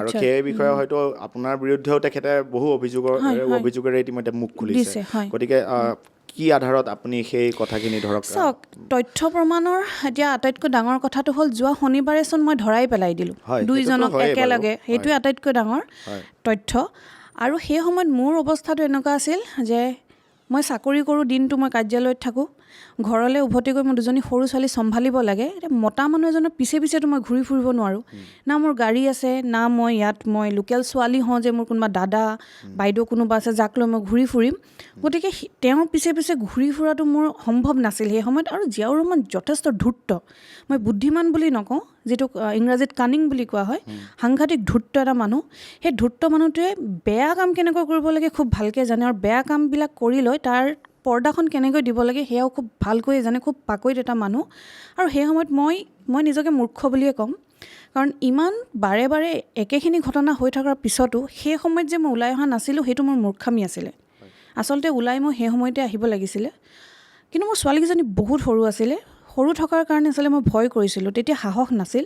আৰু সেই বিষয়ে হয়তো আপোনাৰ বিৰুদ্ধেও তেখেতে বহু অভিযোগেৰে ইতিমধ্যে মুখ খুলিছে। গতিকে কি আধাৰত আপুনি সেই কথাখিনি ধৰক? চাওক, তথ্য প্ৰমাণৰ এতিয়া আটাইতকৈ ডাঙৰ কথাটো হ'ল যোৱা শনিবাৰেচোন মই ধৰাই পেলাই দিলোঁ 2জনক একেলগে, সেইটোৱে আটাইতকৈ ডাঙৰ তথ্য। আৰু সেই সময়ত মোৰ অৱস্থাটো এনেকুৱা আছিল যে মই চাকৰি কৰোঁ, দিনটো মই কাৰ্যালয়ত থাকোঁ, ঘৰলৈ উভতি গৈ মই দুজনী সৰু ছোৱালী চম্ভালিব লাগে, এতিয়া মতা মানুহ এজনৰ পিছে পিছেতো মই ঘূৰি ফুৰিব নোৱাৰোঁ। না মোৰ গাড়ী আছে, না মই ইয়াত মই লোকেল ছোৱালী হওঁ যে মোৰ কোনোবা দাদা বাইদেউ কোনোবা আছে যাক লৈ মই ঘূৰি ফুৰিম। গতিকে তেওঁৰ পিছে পিছে ঘূৰি ফুৰাটো মোৰ সম্ভৱ নাছিল সেই সময়ত। আৰু জিয়াউৰ ৰহমান যথেষ্ট ধূৰ্ত, মই বুদ্ধিমান বুলি নকওঁ, যিটো ইংৰাজীত কানিং বুলি কোৱা হয়, সাংঘাতিক ধূৰ্ত এটা মানুহ। সেই ধূৰ্ত মানুহটোৱে বেয়া কাম কেনেকৈ কৰিব লাগে খুব ভালকৈ জানে, আৰু বেয়া কামবিলাক কৰি লৈ তাৰ পৰ্দাখন কেনেকৈ দিব লাগে সেয়াও খুব ভালকৈ জানে, খুব পাকৈত এটা মানুহ। আৰু সেই সময়ত মই নিজকে মূৰ্খ বুলিয়ে ক'ম, কাৰণ ইমান বাৰে বাৰে একেখিনি ঘটনা হৈ থকাৰ পিছতো সেই সময়ত যে মই ওলাই অহা নাছিলোঁ সেইটো মোৰ মূৰ্খামি আছিলে। আচলতে ওলাই মই সেই সময়তে আহিব লাগিছিলে, কিন্তু মোৰ ছোৱালীকেইজনী বহুত সৰু আছিলে। সৰু থকাৰ কাৰণে আচলতে মই ভয় কৰিছিলোঁ, তেতিয়া সাহস নাছিল।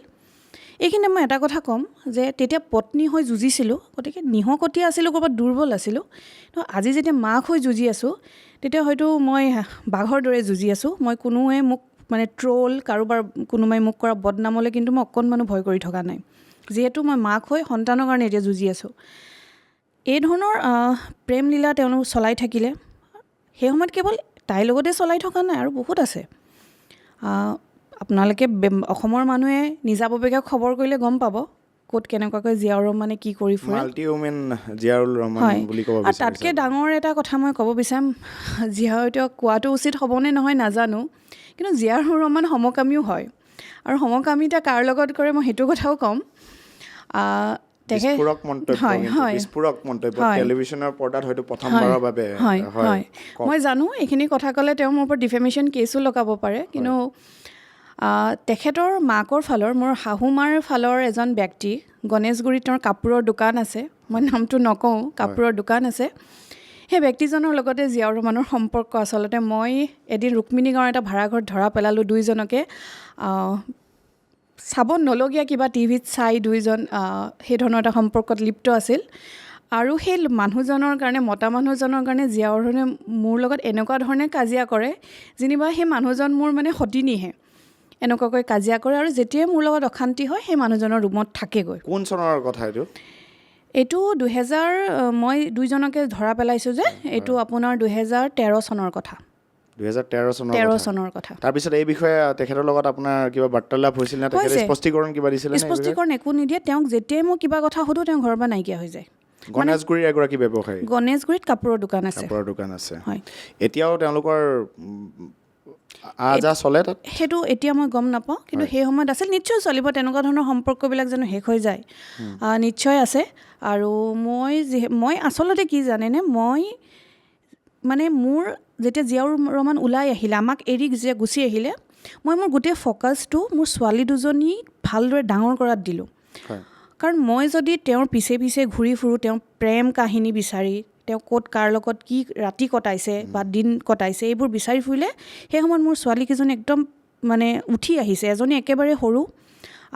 এইখিনিতে মই এটা কথা ক'ম যে তেতিয়া পত্নী হৈ যুঁজিছিলোঁ, গতিকে নিহকতীয়া আছিলোঁ, ক'ৰবাত দুৰ্বল আছিলোঁ। তো আজি যেতিয়া মাক হৈ যুঁজি আছোঁ তেতিয়া হয়তো মই বাঘৰ দৰে যুঁজি আছোঁ। মই কোনোৱে মোক মানে ট্ৰল, কাৰোবাৰ কোনোবাই মোক কৰা বদনামলৈ কিন্তু মই অকণমানো ভয় কৰি থকা নাই, যিহেতু মই মাক হৈ সন্তানৰ কাৰণে এতিয়া যুঁজি আছোঁ। এই ধৰণৰ প্ৰেম লীলা তেওঁলোক চলাই থাকিলে। সেই সময়ত কেৱল তাইৰ লগতে চলাই থকা নাই, আৰু বহুত আছে। আপোনালোকে অসমৰ মানুহে নিজাববীয়াকৈ খবৰ কৰিলে গম পাব ক'ত কেনেকুৱাকৈ জিয়াউৰ ৰহমানে কি কৰি ফুৰে। মাল্টি উমেন জিয়াউৰ ৰহমান বুলি ক'ব আৰু তাতকৈ ডাঙৰ এটা কথা মই ক'ব বিচাৰিম, হয়তো কোৱাটো উচিত হ'বনে নহয় নাজানো, কিন্তু জিয়াউৰ ৰহমান সমকামীও হয়। আৰু সমকামিতা কাৰ লগত কৰে মই সেইটো কথাও ক'ম। বিস্ফোৰক মন্তব্য টেলিভিছনৰ পৰ্দাত হয়তো প্ৰথমবাৰৰ বাবে হয়। মই জানো এইখিনি কথা ক'লে তেওঁ মোৰ ওপৰত ডিফেমেশ্যন কেছো লগাব পাৰে, কিন্তু তেখেতৰ মাকৰ ফালৰ, মোৰ শাহুমাৰ ফালৰ এজন ব্যক্তি, গণেশগুৰিত তেওঁৰ কাপোৰৰ দোকান আছে, মই নামটো নকওঁ, কাপোৰৰ দোকান আছে। সেই ব্যক্তিজনৰ লগতে জিয়াউৰ ৰহমানৰ সম্পৰ্ক। আচলতে মই এদিন ৰুক্মিণী গাঁৱৰ এটা ভাড়াঘৰত ধৰা পেলালোঁ, দুইজনকে চাব নলগীয়া কিবা টিভিত চাই দুইজন সেই ধৰণৰ এটা সম্পৰ্কত লিপ্ত আছিল। আৰু সেই মানুহজনৰ কাৰণে, মতা মানুহজনৰ কাৰণে জিয়াউৰ ৰহমানে মোৰ লগত এনেকুৱা ধৰণে কাজিয়া কৰে, যেনিবা সেই মানুহজন মোৰ মানে সতিনীহে, এনেকুৱাকৈ কাজিয়া কৰে। আৰু যেতিয়াই মোৰ লগত অশান্তি হয় সেই মানুহজনৰ ৰুমত থাকেগৈ। কোন চনৰ কথা এইটো? এইটো 2000, মই দুইজনকে ধৰা পেলাইছোঁ যে এইটো আপোনাৰ 2013 চনৰ কথা। 2013 চনৰ কথা। তাৰপিছত এই বিষয়ে তেখেতৰ লগত আপোনাৰ কিবা বাৰ্তালাপ হৈছিল নে? তেখেতে স্পষ্টীকৰণ কিবা দিছিলে? স্পষ্টীকৰণ একো নিদিয়ে। তেওঁক যেতিয়াই মই কিবা কথা সোধোঁ তেওঁ ঘৰৰ পৰা নাইকিয়া হৈ যায়। গণেশগুৰিৰ এগৰাকী ব্যৱসায়ী, গণেশগুৰিত কাপোৰৰ দোকান আছে। হয়। এতিয়াও তেওঁলোকৰ আজা চলে তাত? সেইটো এতিয়া মই গম নাপাওঁ, কিন্তু সেই সময়ত আছিল। নিশ্চয় চলিব, তেনেকুৱা ধৰণৰ সম্পৰ্কবিলাক জানো শেষ হৈ যায়? নিশ্চয় আছে। আৰু মই আচলতে কি জানেনে, মই মানে মোৰ যেতিয়া জিয়াউৰ ৰহমান ওলাই আহিলে, আমাক এৰি যেতিয়া গুচি আহিলে, মই মোৰ গোটেই ফ'কাছটো মোৰ ছোৱালী দুজনীক ভালদৰে ডাঙৰ কৰাত দিলোঁ। কাৰণ মই যদি তেওঁৰ পিছে পিছে ঘূৰি ফুৰোঁ, তেওঁৰ প্ৰেম কাহিনী বিচাৰি, তেওঁ ক'ত কাৰ লগত কি ৰাতি কটাইছে বা দিন কটাইছে এইবোৰ বিচাৰি ফুৰিলে, সেই সময়ত মোৰ ছোৱালীকেইজনী একদম মানে উঠি আহিছে। এজনী একেবাৰে সৰু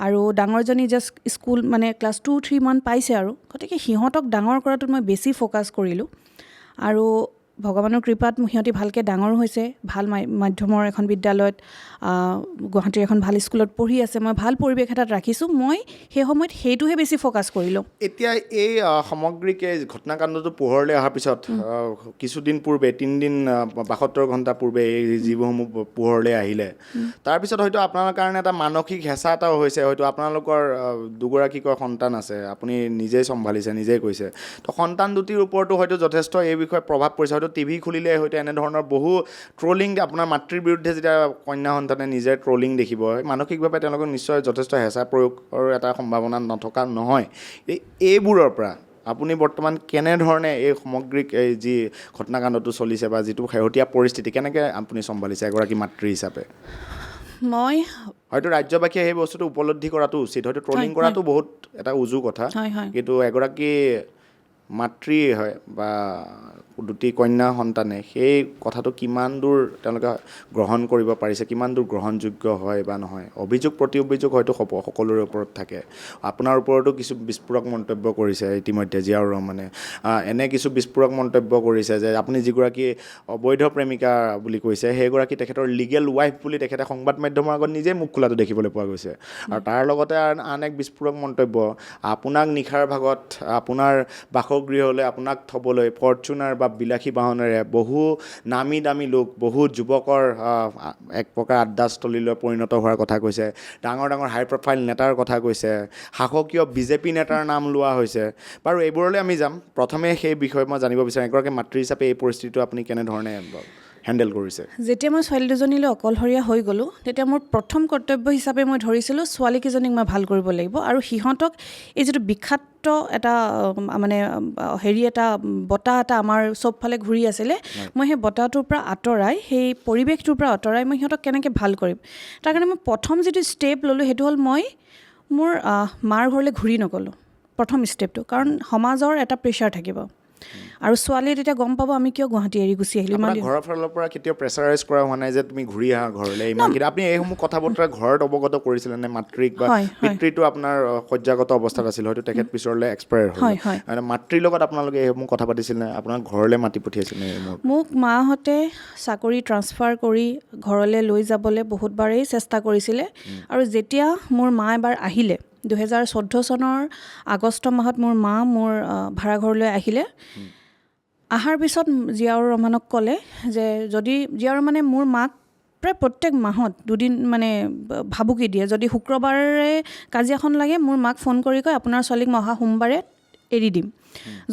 আৰু ডাঙৰজনী জাষ্ট স্কুল মানে ক্লাছ 2-3 মান পাইছে আৰু। গতিকে সিহঁতক ডাঙৰ কৰাটোত মই বেছি ফ'কাছ কৰিলোঁ। আৰু ভগৱানৰ কৃপাত সিহঁতি ভালকৈ ডাঙৰ হৈছে, ভাল মাধ্যমৰ এখন বিদ্যালয়ত, গুৱাহাটীৰ এখন ভাল স্কুলত পঢ়ি আছে। মই ভাল পৰিৱেশ এটাত ৰাখিছোঁ। মই সেই সময়ত সেইটোহে বেছি ফ'কাছ কৰিলোঁ। এতিয়া এই সামগ্ৰিক এই ঘটনাকাণ্ডটো পোহৰলৈ অহাৰ পিছত কিছুদিন পূৰ্বে, 3 দিন 72 ঘণ্টা পূৰ্বে এই জীৱসমূহ পোহৰলৈ আহিলে, তাৰপিছত হয়তো আপোনাৰ কাৰণে এটা মানসিক হেঁচা এটাও হৈছে। হয়তো আপোনালোকৰ দুগৰাকীকৈ সন্তান আছে, আপুনি নিজেই চম্ভালিছে, নিজেই কৈছে। তো সন্তান দুটিৰ ওপৰতো হয়তো যথেষ্ট এই বিষয়ে প্ৰভাৱ পৰিছে। হয়তো টিভি খুলিলে হয়তো এনেধৰণৰ বহু ট্ৰলিং, আপোনাৰ মাতৃৰ বিৰুদ্ধে যেতিয়া কন্যা সন্তানে নিজে ট্ৰলিং দেখিব, মানসিকভাৱে তেওঁলোকক নিশ্চয় যথেষ্ট হেঁচা প্ৰয়োগৰ এটা সম্ভাৱনা নথকা নহয়। এইবোৰৰ পৰা আপুনি বৰ্তমান কেনেধৰণে এই সামগ্ৰিক এই যি ঘটনাকাণ্ডটো চলিছে বা যিটো শেহতীয়া পৰিস্থিতি, কেনেকৈ আপুনি চম্ভালিছে এগৰাকী মাতৃ হিচাপে? মই হয়তো ৰাজ্যবাসীয়ে সেই বস্তুটো উপলব্ধি কৰাটো উচিত। হয়তো ট্ৰলিং কৰাটো বহুত এটা উজু কথা, কিন্তু এগৰাকী মাতৃ হয় বা দুটি কন্যা সন্তানে সেই কথাটো কিমান দূৰ তেওঁলোকে গ্ৰহণ কৰিব পাৰিছে, কিমান দূৰ গ্ৰহণযোগ্য হয় বা নহয়। অভিযোগ প্ৰতি অভিযোগ হয়তো সকলোৰে ওপৰত থাকে। আপোনাৰ ওপৰতো কিছু বিস্ফোৰক মন্তব্য কৰিছে ইতিমধ্যে জিয়াউৰ ৰহমানে। এনে কিছু বিস্ফোৰক মন্তব্য কৰিছে যে আপুনি যিগৰাকী অবৈধ প্ৰেমিকা বুলি কৈছে, সেইগৰাকী তেখেতৰ লিগেল ৱাইফ বুলি তেখেতে সংবাদ মাধ্যমৰ আগত নিজে মুখ খোলাটো দেখিবলৈ পোৱা গৈছে। আৰু তাৰ লগতে আন এক বিস্ফোৰক মন্তব্য, আপোনাক নিশাৰ ভাগত আপোনাৰ বাসগৃহলৈ আপোনাক থ'বলৈ ফৰ্চুনাৰ বা বা বিলাসী বাহনেৰে বহু নামী দামী লোক বহু যুৱকৰ এক প্ৰকাৰ আড্ডাস্থলীলৈ পৰিণত হোৱাৰ কথা কৈছে, ডাঙৰ ডাঙৰ হাই প্ৰফাইল নেতাৰ কথা কৈছে, শাসকীয় বিজেপি নেতাৰ নাম লোৱা হৈছে। বাৰু এইবোৰলৈ আমি যাম। প্ৰথমে সেই বিষয়ে মই জানিব বিচাৰিম, এগৰাকী মাতৃ হিচাপে এই পৰিস্থিতিটো আপুনি কেনেধৰণে হেণ্ডেল কৰিছে? যেতিয়া মই ছোৱালী দুজনীলৈ অকলশৰীয়া হৈ গ'লোঁ, তেতিয়া মোৰ প্ৰথম কৰ্তব্য হিচাপে মই ধৰিছিলোঁ ছোৱালীকেইজনীক মই ভাল কৰিব লাগিব, আৰু সিহঁতক এই যিটো বিষাক্ত এটা মানে এটা বতাহ এটা আমাৰ চবফালে ঘূৰি আছিলে, মই সেই বতাহটোৰ পৰা আঁতৰাই, সেই পৰিৱেশটোৰ পৰা আঁতৰাই মই সিহঁতক কেনেকৈ ভাল কৰিম, তাৰ কাৰণে মই প্ৰথম যিটো ষ্টেপ ল'লোঁ সেইটো হ'ল মই মোৰ মাৰ ঘৰলৈ ঘূৰি নগ'লোঁ। প্ৰথম ষ্টেপটো, কাৰণ সমাজৰ এটা প্ৰেছাৰ থাকিব, আৰু ছোৱালীয়ে তেতিয়া গম পাব আমি কিয় গুৱাহাটী এৰি গুচি আহিলোঁ। আপোনাৰ ঘৰৰ ফালৰ পৰা কেতিয়াও প্ৰেছাৰাইজ কৰা হোৱা নাই যে তুমি ঘূৰি আহা ঘৰলৈ ইমান? কিন্তু আপুনি এইসমূহ কথা বতৰা ঘৰত অৱগত কৰিছিলে নে মাতৃক? বা পিতৃটো আপোনাৰ শয্যাগত অৱস্থাত আছিল, হয়তো তেখেত পিছৰলৈ এক্সপায়াৰ হ'ল, মাতৃৰ লগত আপোনালোকে এইসমূহ কথা পাতিছিল নে? আপোনাক ঘৰলৈ মাতি পঠিয়াইছিল নে? মোক মাহঁতে চাকৰি ট্ৰান্সফাৰ কৰি ঘৰলৈ লৈ যাবলৈ বহুতবাৰেই চেষ্টা কৰিছিলে, আৰু যেতিয়া মোৰ মা এবাৰ আহিলে 2014 চনৰ আগষ্ট মাহত মোৰ মা মোৰ ভাড়াঘৰলৈ আহিলে। অহাৰ পিছত জিয়াউৰ ৰহমানক ক'লে যে যদি জিয়াউৰ ৰহমানে মোৰ মাক প্ৰায় প্ৰত্যেক মাহত দুদিন মানে ভাবুকি দিয়ে, যদি শুক্ৰবাৰে কাজিয়াখন লাগে মোৰ মাক ফোন কৰি কয় আপোনাৰ ছোৱালীক মই অহা সোমবাৰে এৰি দিম,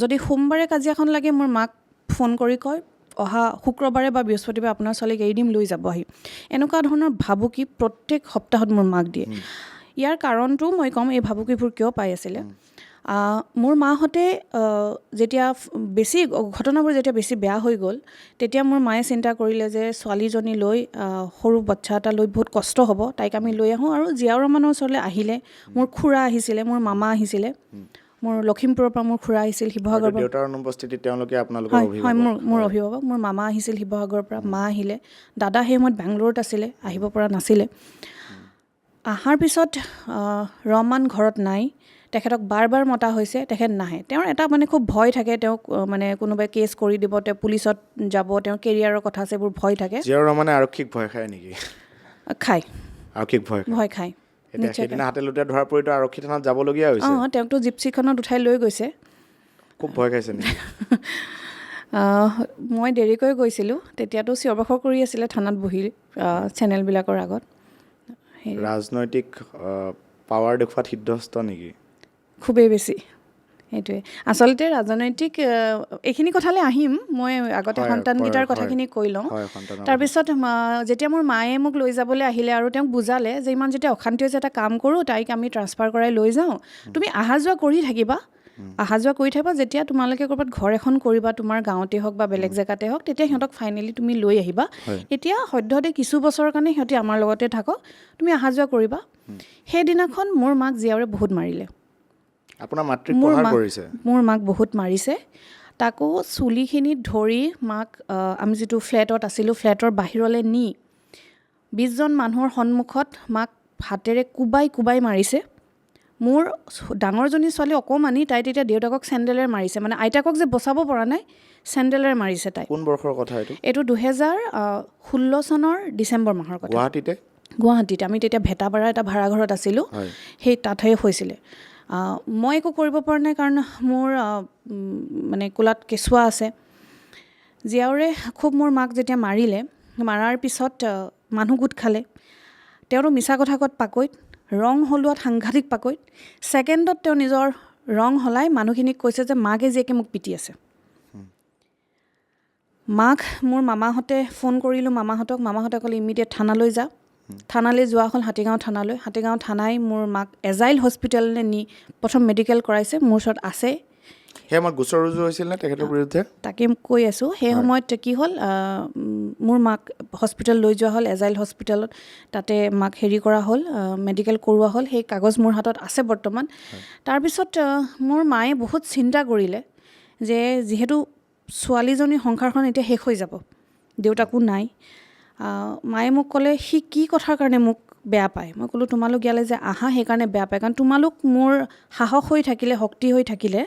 যদি সোমবাৰে কাজিয়াখন লাগে মোৰ মাক ফোন কৰি কয় অহা শুক্ৰবাৰে বা বৃহস্পতিবাৰে আপোনাৰ ছোৱালীক এৰি দিম, লৈ যাব আহি। এনেকুৱা ধৰণৰ ভাবুকি প্ৰত্যেক সপ্তাহত মোৰ মাক দিয়ে। ইয়াৰ কাৰণটো মই ক'ম এই ভাবুকিবোৰ কিয় পাই আছিলে। মোৰ মাহঁতে যেতিয়া ঘটনাবোৰ যেতিয়া বেছি বেয়া হৈ গ'ল, তেতিয়া মোৰ মায়ে চিন্তা কৰিলে যে ছোৱালীজনী লৈ সৰু বাচ্ছা এটা লৈ বহুত কষ্ট হ'ব, তাইক আমি লৈ আহোঁ। আৰু জিয়াউৰ ৰহমানৰ ওচৰলৈ আহিলে, মোৰ খুৰা আহিছিলে, মোৰ মামা আহিছিলে, মোৰ লখিমপুৰৰ পৰা মোৰ খুৰা আহিছিল, শিৱসাগৰৰ পৰা। দেউতাৰ অনুপস্থিতিত তেওঁলোকে আপোনালোকৰ অভিভাৱক? হয়, মোৰ অভিভাৱক, মোৰ মামা আহিছিল শিৱসাগৰৰ পৰা, মা আহিলে, দাদা সেই সময়ত বেংগলোৰত আছিলে, আহিব পৰা নাছিলে। অহাৰ পিছত ৰহমান ঘৰত নাই, তেখেতক বাৰ বাৰ মতা হৈছে, তেখেত নাহে। তেওঁৰ এটা মানে খুব ভয় থাকে, তেওঁক মানে কোনোবাই কেছ কৰি দিব, তেওঁ পুলিচত যাব, তেওঁৰ কেৰিয়াৰৰ কথা আছে, এইবোৰ ভয় থাকে। জিয়াউৰ ৰহমানে আৰক্ষীক ভয় খায় নেকি? খায়, আৰক্ষীক ভয় খায়। সেইদিনা হাতে লোতে ধৰা পৰিতো আৰক্ষী থানাত যাবলগীয়া হৈছে। তেওঁকতো জিপচিখনত উঠাই লৈ গৈছে। খুব ভয় খাইছে নেকি? মই দেৰিকৈ গৈছিলোঁ, তেতিয়াতো চিঞৰ বাখৰ কৰি আছিলে থানাত বহি চেনেলবিলাকৰ আগত। ৰাজনৈতিক পাৱাৰ দেখুৱাত সিদ্ধহস্ত নেকি? খুবেই বেছি, সেইটোৱে আচলতে ৰাজনৈতিক। এইখিনি কথালৈ আহিম, মই আগতে সন্তানকেইটাৰ কথাখিনি কৈ লওঁ। তাৰপিছত যেতিয়া মোৰ মায়ে মোক লৈ যাবলৈ আহিলে আৰু তেওঁক বুজালে যে ইমান যেতিয়া অশান্তি হৈছে, এটা কাম কৰোঁ, তাইক আমি ট্ৰান্সফাৰ কৰাই লৈ যাওঁ, তুমি অহা যোৱা কৰি থাকিবা, যেতিয়া তোমালোকে ক'ৰবাত ঘৰ এখন কৰিবা, তোমাৰ গাঁৱতে হওক বা বেলেগ জেগাতে হওক, তেতিয়া সিহঁতক ফাইনেলি তুমি লৈ আহিবা। এতিয়া সদ্যহতে কিছু বছৰৰ কাৰণে সিহঁতি আমাৰ লগতে থাকক, তুমি অহা যোৱা কৰিবা। সেইদিনাখন মোৰ মাক জিয়াউৰে বহুত মাৰিলে। আপোনাৰ মাতৃক প্ৰহাৰ কৰিছে? মোৰ মাক বহুত মাৰিছে, তাকো চুলিখিনিত ধৰি মাক আমি যিটো ফ্লেটত আছিলোঁ, ফ্লেটৰ বাহিৰলৈ নি 20জন মানুহৰ সন্মুখত মাক হাতেৰে কোবাই মাৰিছে। মোৰ ডাঙৰজনী ছোৱালী অকণমানি, তাই তেতিয়া দেউতাকক চেণ্ডেলেৰে মাৰিছে, মানে আইতাকক যে বচাব পৰা নাই, চেণ্ডেলেৰে মাৰিছে তাই। কোন বৰ্ষৰ কথা এইটো? এইটো 2016 চনৰ ডিচেম্বৰ মাহৰ কথা। গুৱাহাটীতে আমি তেতিয়া ভেটাপাৰা এটা ভাড়াঘৰত আছিলোঁ, সেই তাতহে হৈছিলে। মই একো কৰিব পৰা নাই, কাৰণ মোৰ মানে কোলাত কেঁচুৱা আছে। জিয়াউৰে খুব মোৰ মাক যেতিয়া মাৰাৰ পিছত মানুহ গোট খালে, তেওঁতো মিছা কথা কোৱাত পাকৈত, ৰং সলোৱাত সাংঘাতিক পাকৈত। ছেকেণ্ডত তেওঁ নিজৰ ৰং সলাই মানুহখিনিক কৈছে যে মাকে জীয়েকে মোক পিটি আছে। মাক মোৰ মামাহঁতে ফোন কৰিলোঁ, মামাহঁতে ক'লে ইমিডিয়েট থানালৈ যা। থানালৈ যোৱা হ'ল, হাতীগাঁও থানাই মোৰ মাক এজাইল হস্পিটেললৈ নি প্ৰথম মেডিকেল কৰাইছে। মোৰ ওচৰত আছে, সেই সময়ত গোচৰ ৰুজু হৈছিল নে তেখেতৰ বিৰুদ্ধে? তাকে কৈ আছোঁ। সেই সময়ত কি হ'ল, মোৰ মাক হস্পিটেল লৈ যোৱা হ'ল, এজাইল হস্পিটেলত, তাতে মাক কৰা হ'ল, মেডিকেল কৰোৱা হ'ল। সেই কাগজ মোৰ হাতত আছে বৰ্তমান। তাৰপিছত মোৰ মায়ে বহুত চিন্তা কৰিলে যে যিহেতু ছোৱালীজনীৰ সংসাৰখন এতিয়া শেষ হৈ যাব, দেউতাকো নাই। মায়ে মোক ক'লে সি কি কথাৰ কাৰণে মোক বেয়া পায়। মই ক'লোঁ তোমালোক ইয়ালৈ যে আহা সেইকাৰণে বেয়া পায়, কাৰণ তোমালোক মোৰ সাহস হৈ থাকিলে, শক্তি হৈ থাকিলে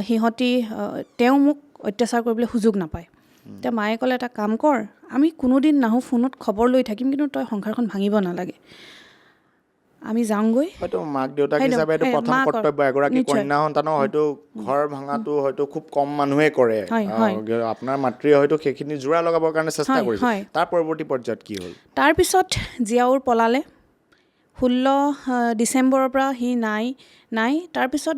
সিহঁতি তেওঁ মোক অত্যাচাৰ কৰিবলৈ সুযোগ নাপায়। এতিয়া মায়ে ক'লে এটা কাম কৰ, আমি কোনোদিন নাহোঁ, ফোনত খবৰ লৈ থাকিম, কিন্তু তই সংসাৰখন ভাঙিব নালাগে। আমি যাওঁগৈ। হয়তো মাক দেউতাক হয়তো, হিচাপে এইটো প্ৰথম মাক- কৰ্তব্য এগৰাকী নিশ্চয়। কন্যা সন্তানৰ হয়তো ঘৰ ভাঙাটো হয়তো খুব কম মানুহে কৰে হয়, হয়। আপোনাৰ মাতৃয়ে হয়তো সেইখিনি জোৰা লগাবৰ কাৰণে চেষ্টা হয়, কৰিছে হয়। তাৰ পৰৱৰ্তী পৰ্যায়ত কি হ'ল তাৰপিছত জীয়াউৰ পলালে 16 ডিচেম্বৰৰ পৰা সি নাই তাৰপিছত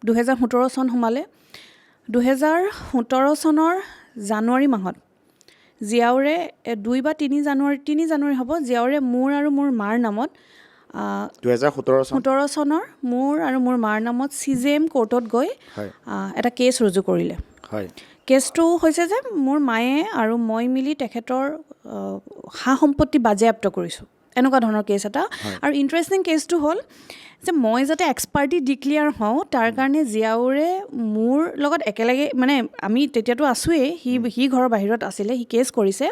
2017 চন সোমালে 2017 চনৰ জানুৱাৰী মাহত জীয়াউৰে 2 বা 3 জানুৱাৰী হ'ব জীয়াউৰে মোৰ আৰু মোৰ মাৰ নামত 2017 চন 17 চনৰ মোৰ আৰু মোৰ মাৰ নামত CJM কোৰ্টত গৈ হয় এটা কেছ ৰুজু কৰিলে। হয় কেছটো হৈছে যে মোৰ মায়ে আৰু মই মিলি তেখেতৰ সা সম্পত্তি বাজেয়াপ্ত কৰিছোঁ এনেকুৱা ধৰণৰ কেছ এটা। আৰু ইণ্টাৰেষ্টিং কেছটো হ'ল যে মই যাতে এক্সপাৰ্টি ডিক্লিয়াৰ হওঁ তাৰ কাৰণে জীয়াউৰে মোৰ লগত একেলগে মানে আমি তেতিয়াতো আছোঁৱেই সি ঘৰৰ বাহিৰত আছিলে সি কেছ কৰিছে।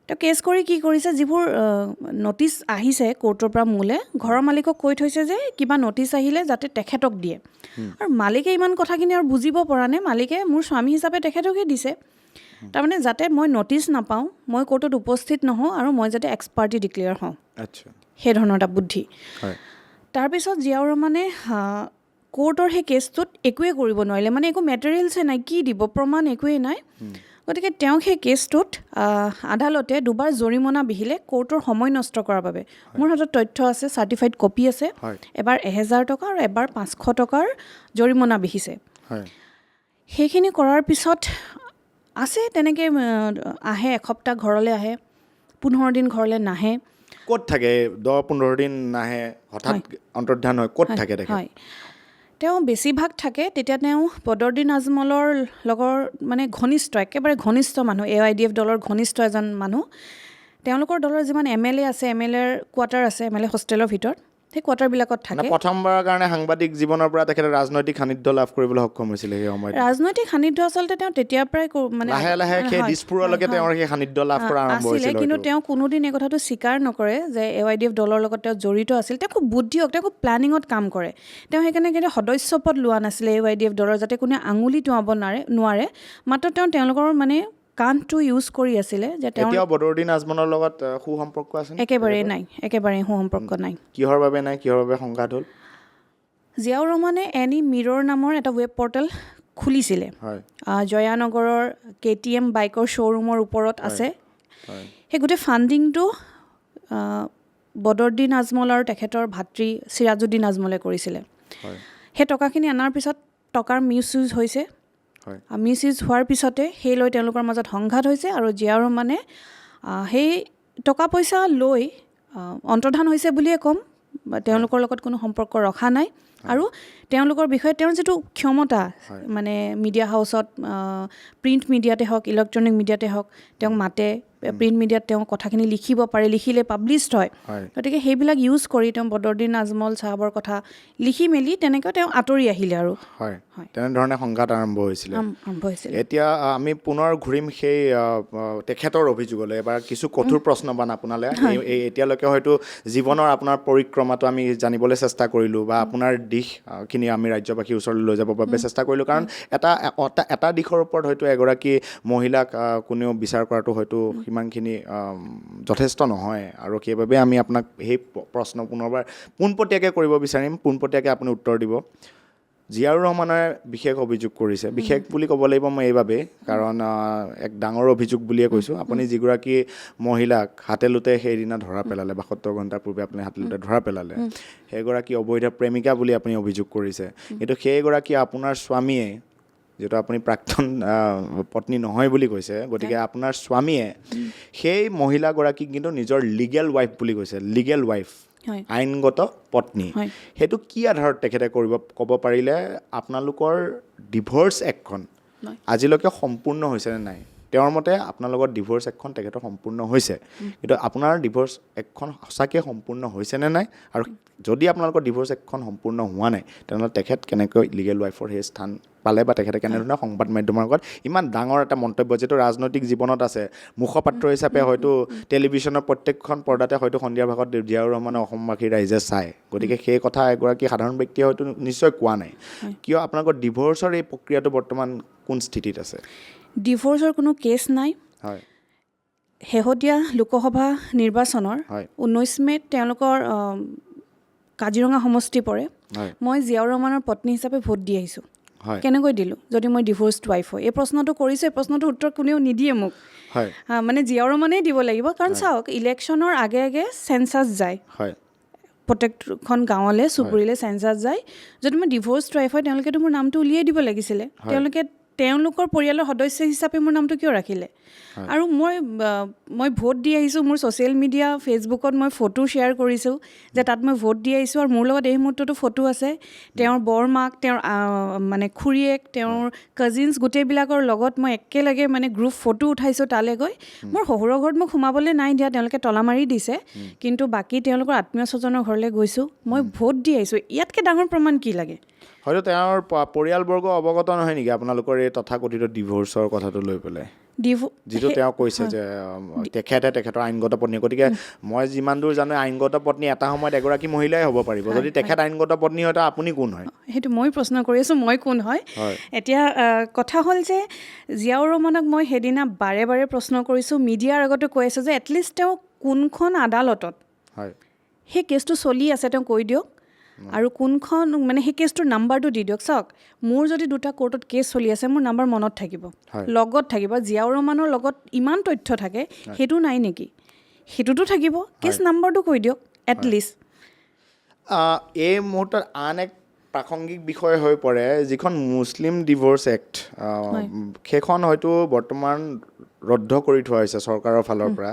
তো কেছ কৰি কি কৰিছে যিবোৰ ন'টিছ আহিছে কোৰ্টৰ পৰা মোলৈ ঘৰৰ মালিকক কৈ থৈছে যে কিবা ন'টিছ আহিলে যাতে তেখেতক দিয়ে আৰু মালিকে ইমান কথাখিনি আৰু বুজিব পৰা নাই মালিকে মোৰ স্বামী হিচাপে তেখেতকে দিছে তাৰমানে যাতে মই ন'টিছ নাপাওঁ মই কোৰ্টত উপস্থিত নহওঁ আৰু মই যাতে এক্সপাৰ্টি ডিক্লেয়াৰ হওঁ আচ্ছা সেই ধৰণৰ এটা বুদ্ধি। হয় তাৰপিছত জীয়াউৰ মানে কোৰ্টৰ সেই কেছটোত একোৱে কৰিব নোৱাৰিলে মানে একো মেটেৰিয়েলছে নাই কি দিব প্ৰমাণ একোৱেই নাই গতিকে তেওঁক সেই কেছটোত আদালতে 2বাৰ জৰিমনা বিহিলে কোৰ্টৰ সময় নষ্ট কৰাৰ বাবে। মোৰ হাতত তথ্য আছে চাৰ্টিফাইড কপি আছে এবাৰ 1000 টকা আৰু এবাৰ 500 টকাৰ জৰিমনা বিহিছে। সেইখিনি কৰাৰ পিছত আছে তেনেকৈ আহে এসপ্তাহ ঘৰলৈ আহে 15 দিন ঘৰলৈ নাহে। ক'ত থাকে 10-15 দিন নাহে হঠাৎ অন্তৰ্ধান হয় ক'ত থাকে তেখেত হয় তেওঁ বেছিভাগ থাকে তেতিয়া তেওঁ বদৰুদ্দিন আজমলৰ লগৰ মানে ঘনিষ্ঠ একেবাৰে ঘনিষ্ঠ মানুহ AIDF দলৰ ঘনিষ্ঠ এজন মানুহ তেওঁলোকৰ দলৰ যিমান MLA আছে MLAৰ কোৱাৰ্টাৰ আছে MLA হোষ্টেলৰ ভিতৰত সেই কোৱাৰ্টাৰবিলাকত থাকে। প্ৰথমবাৰৰ কাৰণে সাংবাদিক জীৱনৰ পৰা তেখেতে ৰাজনৈতিক সান্নিধ্য লাভ কৰিবলৈ সক্ষম হৈছিলে সেই সময়ত ৰাজনৈতিক সান্নিধ্য আচলতে তেওঁ তেতিয়াৰ পৰাই মানে লাহে লাহে সেই দিছপুৰলৈকে তেওঁৰ সেই সান্নিধ্য লাভ কৰা আৰম্ভ আছিলে হৈছিল কিন্তু তেওঁ কোনোদিন এই কথাটো স্বীকাৰ নকৰে যে AIDF দলৰ লগত তেওঁ জড়িত আছিল। তেওঁ খুব বুদ্ধিয়ক তেওঁ খুব প্লেনিঙত কাম কৰে তেওঁ সেইকাৰণে কেতিয়াও সদস্যপদ লোৱা নাছিলে AIDF দলৰ যাতে কোনে আঙুলি টোৱাব নোৱাৰে মাত্ৰ তেওঁলোকৰ মানে কাণটো ইউজ কৰি আছিলে যে তেওঁ এতিয়া বদৰুদ্দিন আজমলৰ লগত সুসম্পৰ্ক আছে একেবাৰে সুসম্পৰ্ক নাই। কিহৰ বাবে নাই কিহৰ বাবে সংঘাত হ'ল জিয়াউৰ ৰহমানে এনি মিৰৰ নামৰ এটা ৱেব পৰ্টেল খুলিছিলে জয়ানগৰৰ KTM বাইকৰ শ্ব'ৰুমৰ ওপৰত আছে। সেই গোটেই ফাণ্ডিংটো বদৰুদ্দিন আজমল আৰু তেখেতৰ ভাতৃ চিৰাজুদ্দিন আজমলে কৰিছিলে। সেই টকাখিনি অনাৰ পিছত টকাৰ মিছ ইউজ হৈছে মিছ ইউজ হোৱাৰ পিছতে সেই লৈ তেওঁলোকৰ মাজত সংঘাত হৈছে আৰু জিয়াউৰ ৰহমানে সেই টকা পইচা লৈ অন্তৰ্ধান হৈছে বুলিয়ে ক'ম তেওঁলোকৰ লগত কোনো সম্পৰ্ক ৰখা নাই আৰু তেওঁলোকৰ বিষয়ে তেওঁৰ যিটো ক্ষমতা মানে মিডিয়া হাউচত প্ৰিণ্ট মিডিয়াতে হওক ইলেক্ট্ৰনিক মিডিয়াতে হওক তেওঁক মাতে প্ৰিণ্ট মিডিয়াত তেওঁ কথাখিনি লিখিব পাৰে লিখিলে পাব্লিছড হয় গতিকে সেইবিলাক ইউজ কৰি তেওঁ বদৰুদ্দিন আজমল চাহাবৰ কথা লিখি মেলি তেনেকৈ তেওঁ আঁতৰি আহিলে আৰু তেনেধৰণে সংঘাত আৰম্ভ হৈছিলে। এতিয়া আমি পুনৰ ঘূৰিম সেই তেখেতৰ অভিযোগলৈ এবাৰ কিছু কঠোৰ প্ৰশ্নবান আপোনালৈ এতিয়ালৈকে হয়তো জীৱনৰ আপোনাৰ পৰিক্ৰমাটো আমি জানিবলৈ চেষ্টা কৰিলোঁ বা আপোনাৰ দিশখিনি আমি ৰাজ্যবাসীৰ ওচৰলৈ লৈ যাবৰ বাবে চেষ্টা কৰিলোঁ কাৰণ এটা দিশৰ ওপৰত হয়তো এগৰাকী মহিলাক কোনেও বিচাৰ কৰাটো হয়তো সিমানখিনি যথেষ্ট নহয় আৰু সেইবাবে আমি আপোনাক সেই প্ৰশ্ন পুনৰবাৰ পোনপটীয়াকৈ কৰিব বিচাৰিম পোনপটীয়াকৈ আপুনি উত্তৰ দিব। জিয়াউৰ ৰহমানে বিশেষ অভিযোগ কৰিছে বিশেষ বুলি ক'ব লাগিব মই এইবাবেই কাৰণ এক ডাঙৰ অভিযোগ বুলিয়ে কৈছোঁ আপুনি যিগৰাকী মহিলাক হাতেলোতে সেইদিনা ধৰা পেলালে 72 ঘণ্টাৰ পূৰ্বে আপুনি হাতেলোতে ধৰা পেলালে সেইগৰাকী অবৈধ প্ৰেমিকা বুলি আপুনি অভিযোগ কৰিছে কিন্তু সেইগৰাকী আপোনাৰ স্বামীয়ে যেটো আপুনি প্ৰাক্তন পত্নী নহয় বুলি কৈছে গতিকে আপোনাৰ স্বামীয়ে সেই মহিলাগৰাকীক কিন্তু নিজৰ লিগেল ৱাইফ বুলি কৈছে লিগেল ৱাইফ আইনগত পত্নী সেইটো কি আধাৰত তেখেতে ক'ব পাৰিলে আপোনালোকৰ ডিভোৰ্স একখন আজিলৈকে সম্পূৰ্ণ হৈছে নে নাই তেওঁৰ মতে আপোনালোকৰ ডিভোৰ্স একখন তেখেতৰ সম্পূৰ্ণ হৈছে কিন্তু আপোনাৰ ডিভোৰ্স একখন সঁচাকৈ সম্পূৰ্ণ হৈছে নে নাই আৰু যদি আপোনালোকৰ ডিভোৰ্স একখন সম্পূৰ্ণ হোৱা নাই তেনেহ'লে তেখেত কেনেকৈ লিগেল ৱাইফৰ সেই স্থান পালে বা তেখেতে কেনেধৰণে সংবাদ মাধ্যমৰ আগত ইমান ডাঙৰ এটা মন্তব্য যিটো ৰাজনৈতিক জীৱনত আছে মুখপাত্ৰ হিচাপে হয়তো টেলিভিশ্যনৰ প্ৰত্যেকখন পৰ্দাতে হয়তো সন্ধিয়াৰ ভাগত জিয়াউৰ ৰহমানে অসমবাসী ৰাইজে চায় গতিকে সেই কথা এগৰাকী সাধাৰণ ব্যক্তিয়ে হয়তো নিশ্চয় কোৱা নাই কিয় আপোনালোকৰ ডিভোৰ্চৰ এই প্ৰক্ৰিয়াটো বৰ্তমান কোন স্থিতিত আছে ডিভোৰ্চৰ কোনো কেছ নাই শেহতীয়া লোকসভা নিৰ্বাচনৰ 19 মে'ত তেওঁলোকৰ কাজিৰঙা সমষ্টি পৰে হয় মই জিয়াউৰ ৰহমানৰ পত্নী হিচাপে ভোট দি আহিছোঁ হয় কেনেকৈ দিলোঁ যদি মই ডিভ'ৰ্চড ৱাইফ হয় এই প্ৰশ্নটো কৰিছোঁ এই প্ৰশ্নটোৰ উত্তৰ কোনেও নিদিয়ে মোক হয় মানে জিয়াউৰ ৰহমানেই দিব লাগিব কাৰণ চাওক ইলেকশ্যনৰ আগে আগে চেঞ্চাছ যায় হয় প্ৰত্যেকখন গাঁৱলৈ চুবুৰীলৈ চেঞ্চাছ যায় যদি মই ডিভ'ৰ্চড ৱাইফ হয় তেওঁলোকেতো মোৰ নামটো উলিয়াই দিব লাগিছিলে তেওঁলোকৰ পৰিয়ালৰ সদস্য হিচাপে মোৰ নামটো কিয় ৰাখিলে আৰু মই ভোট দি আহিছোঁ মোৰ ছ'চিয়েল মিডিয়া ফেচবুকত মই ফটো শ্বেয়াৰ কৰিছোঁ যে তাত মই ভোট দি আহিছোঁ আৰু মোৰ লগত এই মুহূৰ্ততো ফটো আছে তেওঁৰ বৰমাক তেওঁৰ মানে খুৰীয়েক তেওঁৰ কাজিনছ গোটেইবিলাকৰ লগত মই একেলগে মানে গ্ৰুপ ফটো উঠাইছোঁ তালৈ গৈ মোৰ শহুৰৰ ঘৰত মোক সোমাবলৈ নাই দিয়া তেওঁলোকে তলা মাৰি দিছে কিন্তু বাকী তেওঁলোকৰ আত্মীয় স্বজনৰ ঘৰলৈ গৈছোঁ মই ভোট দি আহিছোঁ ইয়াতকৈ ডাঙৰ প্ৰমাণ কি লাগে হয়তো তেওঁৰ পৰিয়ালবৰ্গ অৱগত নহয় নেকি আপোনালোকৰ এই তথাকথিত ডিভ'ৰ্চৰ কথাটো লৈ পেলাই যিটো তেওঁ কৈছে যে তেখেতৰ আইনগত পত্নী গতিকে মই যিমান দূৰ জানো আইনগত পত্নী এটা সময়ত এগৰাকী মহিলাই হ'ব পাৰিব যদি তেখেত আইনগত পত্নী হয় আপুনি কোন হয় সেইটো মই প্ৰশ্ন কৰি আছোঁ মই কোন হয় এতিয়া কথা হ'ল যে জিয়াউৰ ৰহমানক মই সেইদিনা বাৰে বাৰে প্ৰশ্ন কৰিছোঁ মিডিয়াৰ আগতো কৈ আছোঁ যে এটলিষ্ট তেওঁ কোনখন আদালতত হয় সেই কেছটো চলি আছে তেওঁ কৈ দিয়ক আৰু কোনখন মানে সেই কেছটোৰ নাম্বাৰটো দি দিয়ক চাওক মোৰ যদি দুটা কোৰ্টত কেছ চলি আছে মোৰ নাম্বাৰ মনত থাকিব লগত থাকিব জিয়াউৰ ৰহমানৰ লগত ইমান তথ্য থাকে সেইটো নাই নেকি সেইটোতো থাকিব কেছ নাম্বাৰটো কৈ দিয়ক এটলিষ্ট এই মুহূৰ্তত আন এক প্ৰাসংগিক বিষয় হৈ পৰে যিখন মুছলিম ডিভ'ৰ্চ এক্ট সেইখন হয়তো বৰ্তমান ৰদ্দ কৰি থোৱা হৈছে চৰকাৰৰ ফালৰ পৰা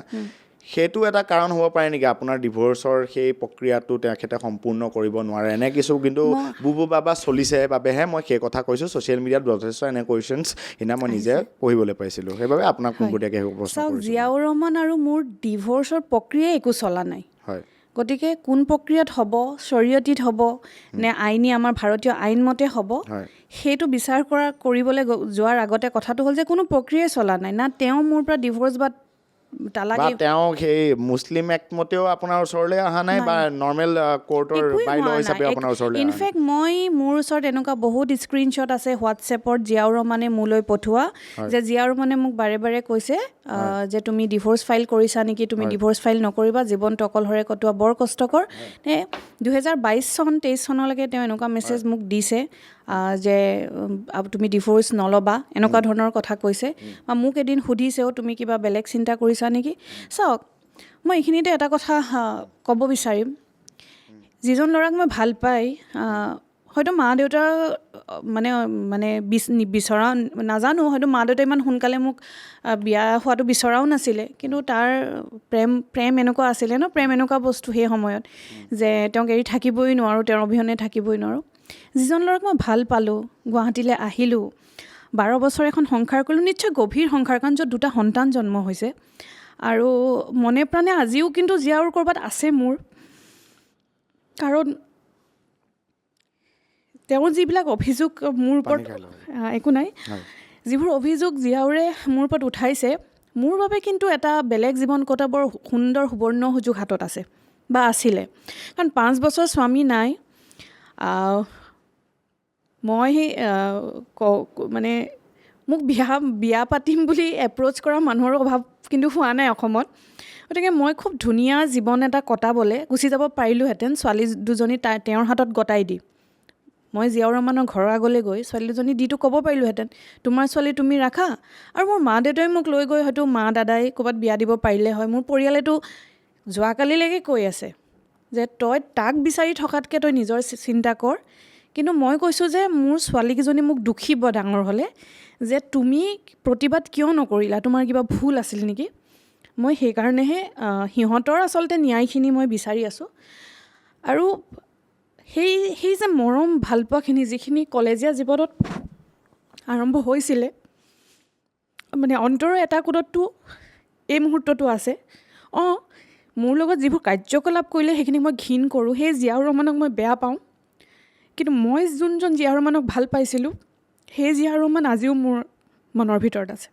সেইটো এটা কাৰণ হ'ব পাৰে নেকি আপোনাৰ ডিভ'ৰ্চৰ সেই প্ৰক্ৰিয়াটো তেখেতে সম্পূৰ্ণ কৰিব নোৱাৰে এনে কিছু কিন্তু বুবু বাবা চলিছে বাবেহে মই সেই কথা কৈছোঁ ছ'চিয়েল মিডিয়াত যথেষ্ট এনে কুৱেশ্যনছ সিদিনা মই নিজে পঢ়িবলৈ পাইছিলোঁ সেইবাবে আপোনাক পোনপটীয়াকৈ সেই প্ৰশ্ন কৰিছোঁ জিয়াউৰ ৰহমান আৰু মোৰ ডিভ'ৰ্চৰ প্ৰক্ৰিয়াই একো চলা নাই হয় গতিকে কোন প্ৰক্ৰিয়াত হ'ব শৰীয়তীত হ'ব নে আইনী আমাৰ ভাৰতীয় আইনমতে হ'ব সেইটো বিচাৰ কৰিবলৈ যোৱাৰ আগতে কথাটো হ'ল যে কোনো প্ৰক্ৰিয়াই চলা নাই না তেওঁ মোৰ পৰা ডিভ'ৰ্চ বা তেওঁ সেই মুছলিম এক্ট মতেও আপোনাৰ ওচৰলৈ অহা নাই বা নৰ্মেল কোৰ্টৰ বাইল হিচাপে আপোনাৰ ওচৰলৈ ইনফেক্ট মোৰ ওচৰত এনেকুৱা বহুত স্ক্ৰীনশ্বট আছে হোৱাটছএপত জিয়াউৰ ৰহমানে মোলৈ পঠোৱা যে জিয়াউৰ ৰহমানে মোক বাৰে বাৰে কৈছে যে তুমি ডিভ'ৰ্চ ফাইল কৰিছা নেকি তুমি ডিভ'ৰ্চ ফাইল নকৰিবা জীৱনটো অকলশৰে কটোৱা বৰ কষ্টকৰ 2022 চন 23 চনলৈকে তেওঁ এনেকুৱা মেছেজ মোক দিছে যে তুমি ডিভ'ৰ্চ নল'বা এনেকুৱা ধৰণৰ কথা কৈছে বা মোক এদিন সুধিছেও তুমি কিবা বেলেগ চিন্তা কৰিছা নেকি চাওক মই এইখিনিতে এটা কথা ক'ব বিচাৰিম যিজন ল'ৰাক মই ভাল পাই হয়তো মা দেউতাৰ মানে বিচৰা নাজানো হয়তো মা দেউতাই ইমান সোনকালে মোক বিয়া হোৱাটো বিচৰাও নাছিলে কিন্তু তাৰ প্ৰেম এনেকুৱা আছিলে ন প্ৰেম এনেকুৱা বস্তু সেই সময়ত যে তেওঁক এৰি থাকিবই নোৱাৰোঁ তেওঁৰ অবিহনে থাকিবই নোৱাৰোঁ যিজন ল'ৰাক মই ভাল পালোঁ গুৱাহাটীলৈ আহিলোঁ 12 বছৰ এখন সংসাৰ কৰিলোঁ নিশ্চয় গভীৰ সংসাৰ কাৰণ য'ত দুটা সন্তান জন্ম হৈছে আৰু মনে প্ৰাণে আজিও কিন্তু জিয়াউৰ ক'ৰবাত আছে মোৰ কাৰণ তেওঁৰ যিবিলাক অভিযোগ মোৰ ওপৰত একো নাই যিবোৰ অভিযোগ জিয়াউৰে মোৰ ওপৰত উঠাইছে মোৰ বাবে কিন্তু এটা বেলেগ জীৱন কটাবৰ সুন্দৰ সুবৰ্ণ সুযোগ হাতত আছে বা আছিলে কাৰণ 5 বছৰ স্বামী নাই মই মানে মোক বিয়া পাতিম বুলি এপ্ৰ'চ কৰা মানুহৰ অভাৱ কিন্তু হোৱা নাই অসমত গতিকে মই খুব ধুনীয়া জীৱন এটা কটাবলৈ গুচি যাব পাৰিলোঁহেঁতেন ছোৱালী দুজনী তেওঁৰ হাতত গতাই দি মই জিয়াউৰ ৰহমানৰ ঘৰৰ আগলৈ গৈ ছোৱালী দুজনী দিটো ক'ব পাৰিলোঁহেঁতেন তোমাৰ ছোৱালী তুমি ৰাখা আৰু মোৰ মা দেউতাই মোক লৈ গৈ হয়তো মা দাদাই ক'ৰবাত বিয়া দিব পাৰিলে হয় মোৰ পৰিয়ালেতো যোৱাকালিলৈকে কৈ আছে যে তই তাক বিচাৰি থকাতকৈ তই নিজৰ চিন্তা কৰ কিন্তু মই কৈছোঁ যে মোৰ ছোৱালীকেইজনী মোক দুখিব ডাঙৰ হ'লে যে তুমি প্ৰতিবাদ কিয় নকৰিলা তোমাৰ কিবা ভুল আছিল নেকি মই সেইকাৰণেহে সিহঁতৰ আচলতে ন্যায়খিনি মই বিচাৰি আছোঁ আৰু সেই যে মৰম ভালপোৱাখিনি যিখিনি কলেজীয়া জীৱনত আৰম্ভ হৈছিলে মানে অন্তৰৰ এটা কোণততো এই মুহূৰ্তটো আছে মোৰ লগত যিবোৰ কাৰ্যকলাপ কৰিলে সেইখিনি মই ঘিণ কৰোঁ সেই জিয়াউৰ ৰহমানক মই বেয়া পাওঁ কিন্তু মই যোনজন জিয়াউৰ ৰহমানক ভাল পাইছিলোঁ সেই জিয়াউৰ ৰহমান আজিও মোৰ মনৰ ভিতৰত আছে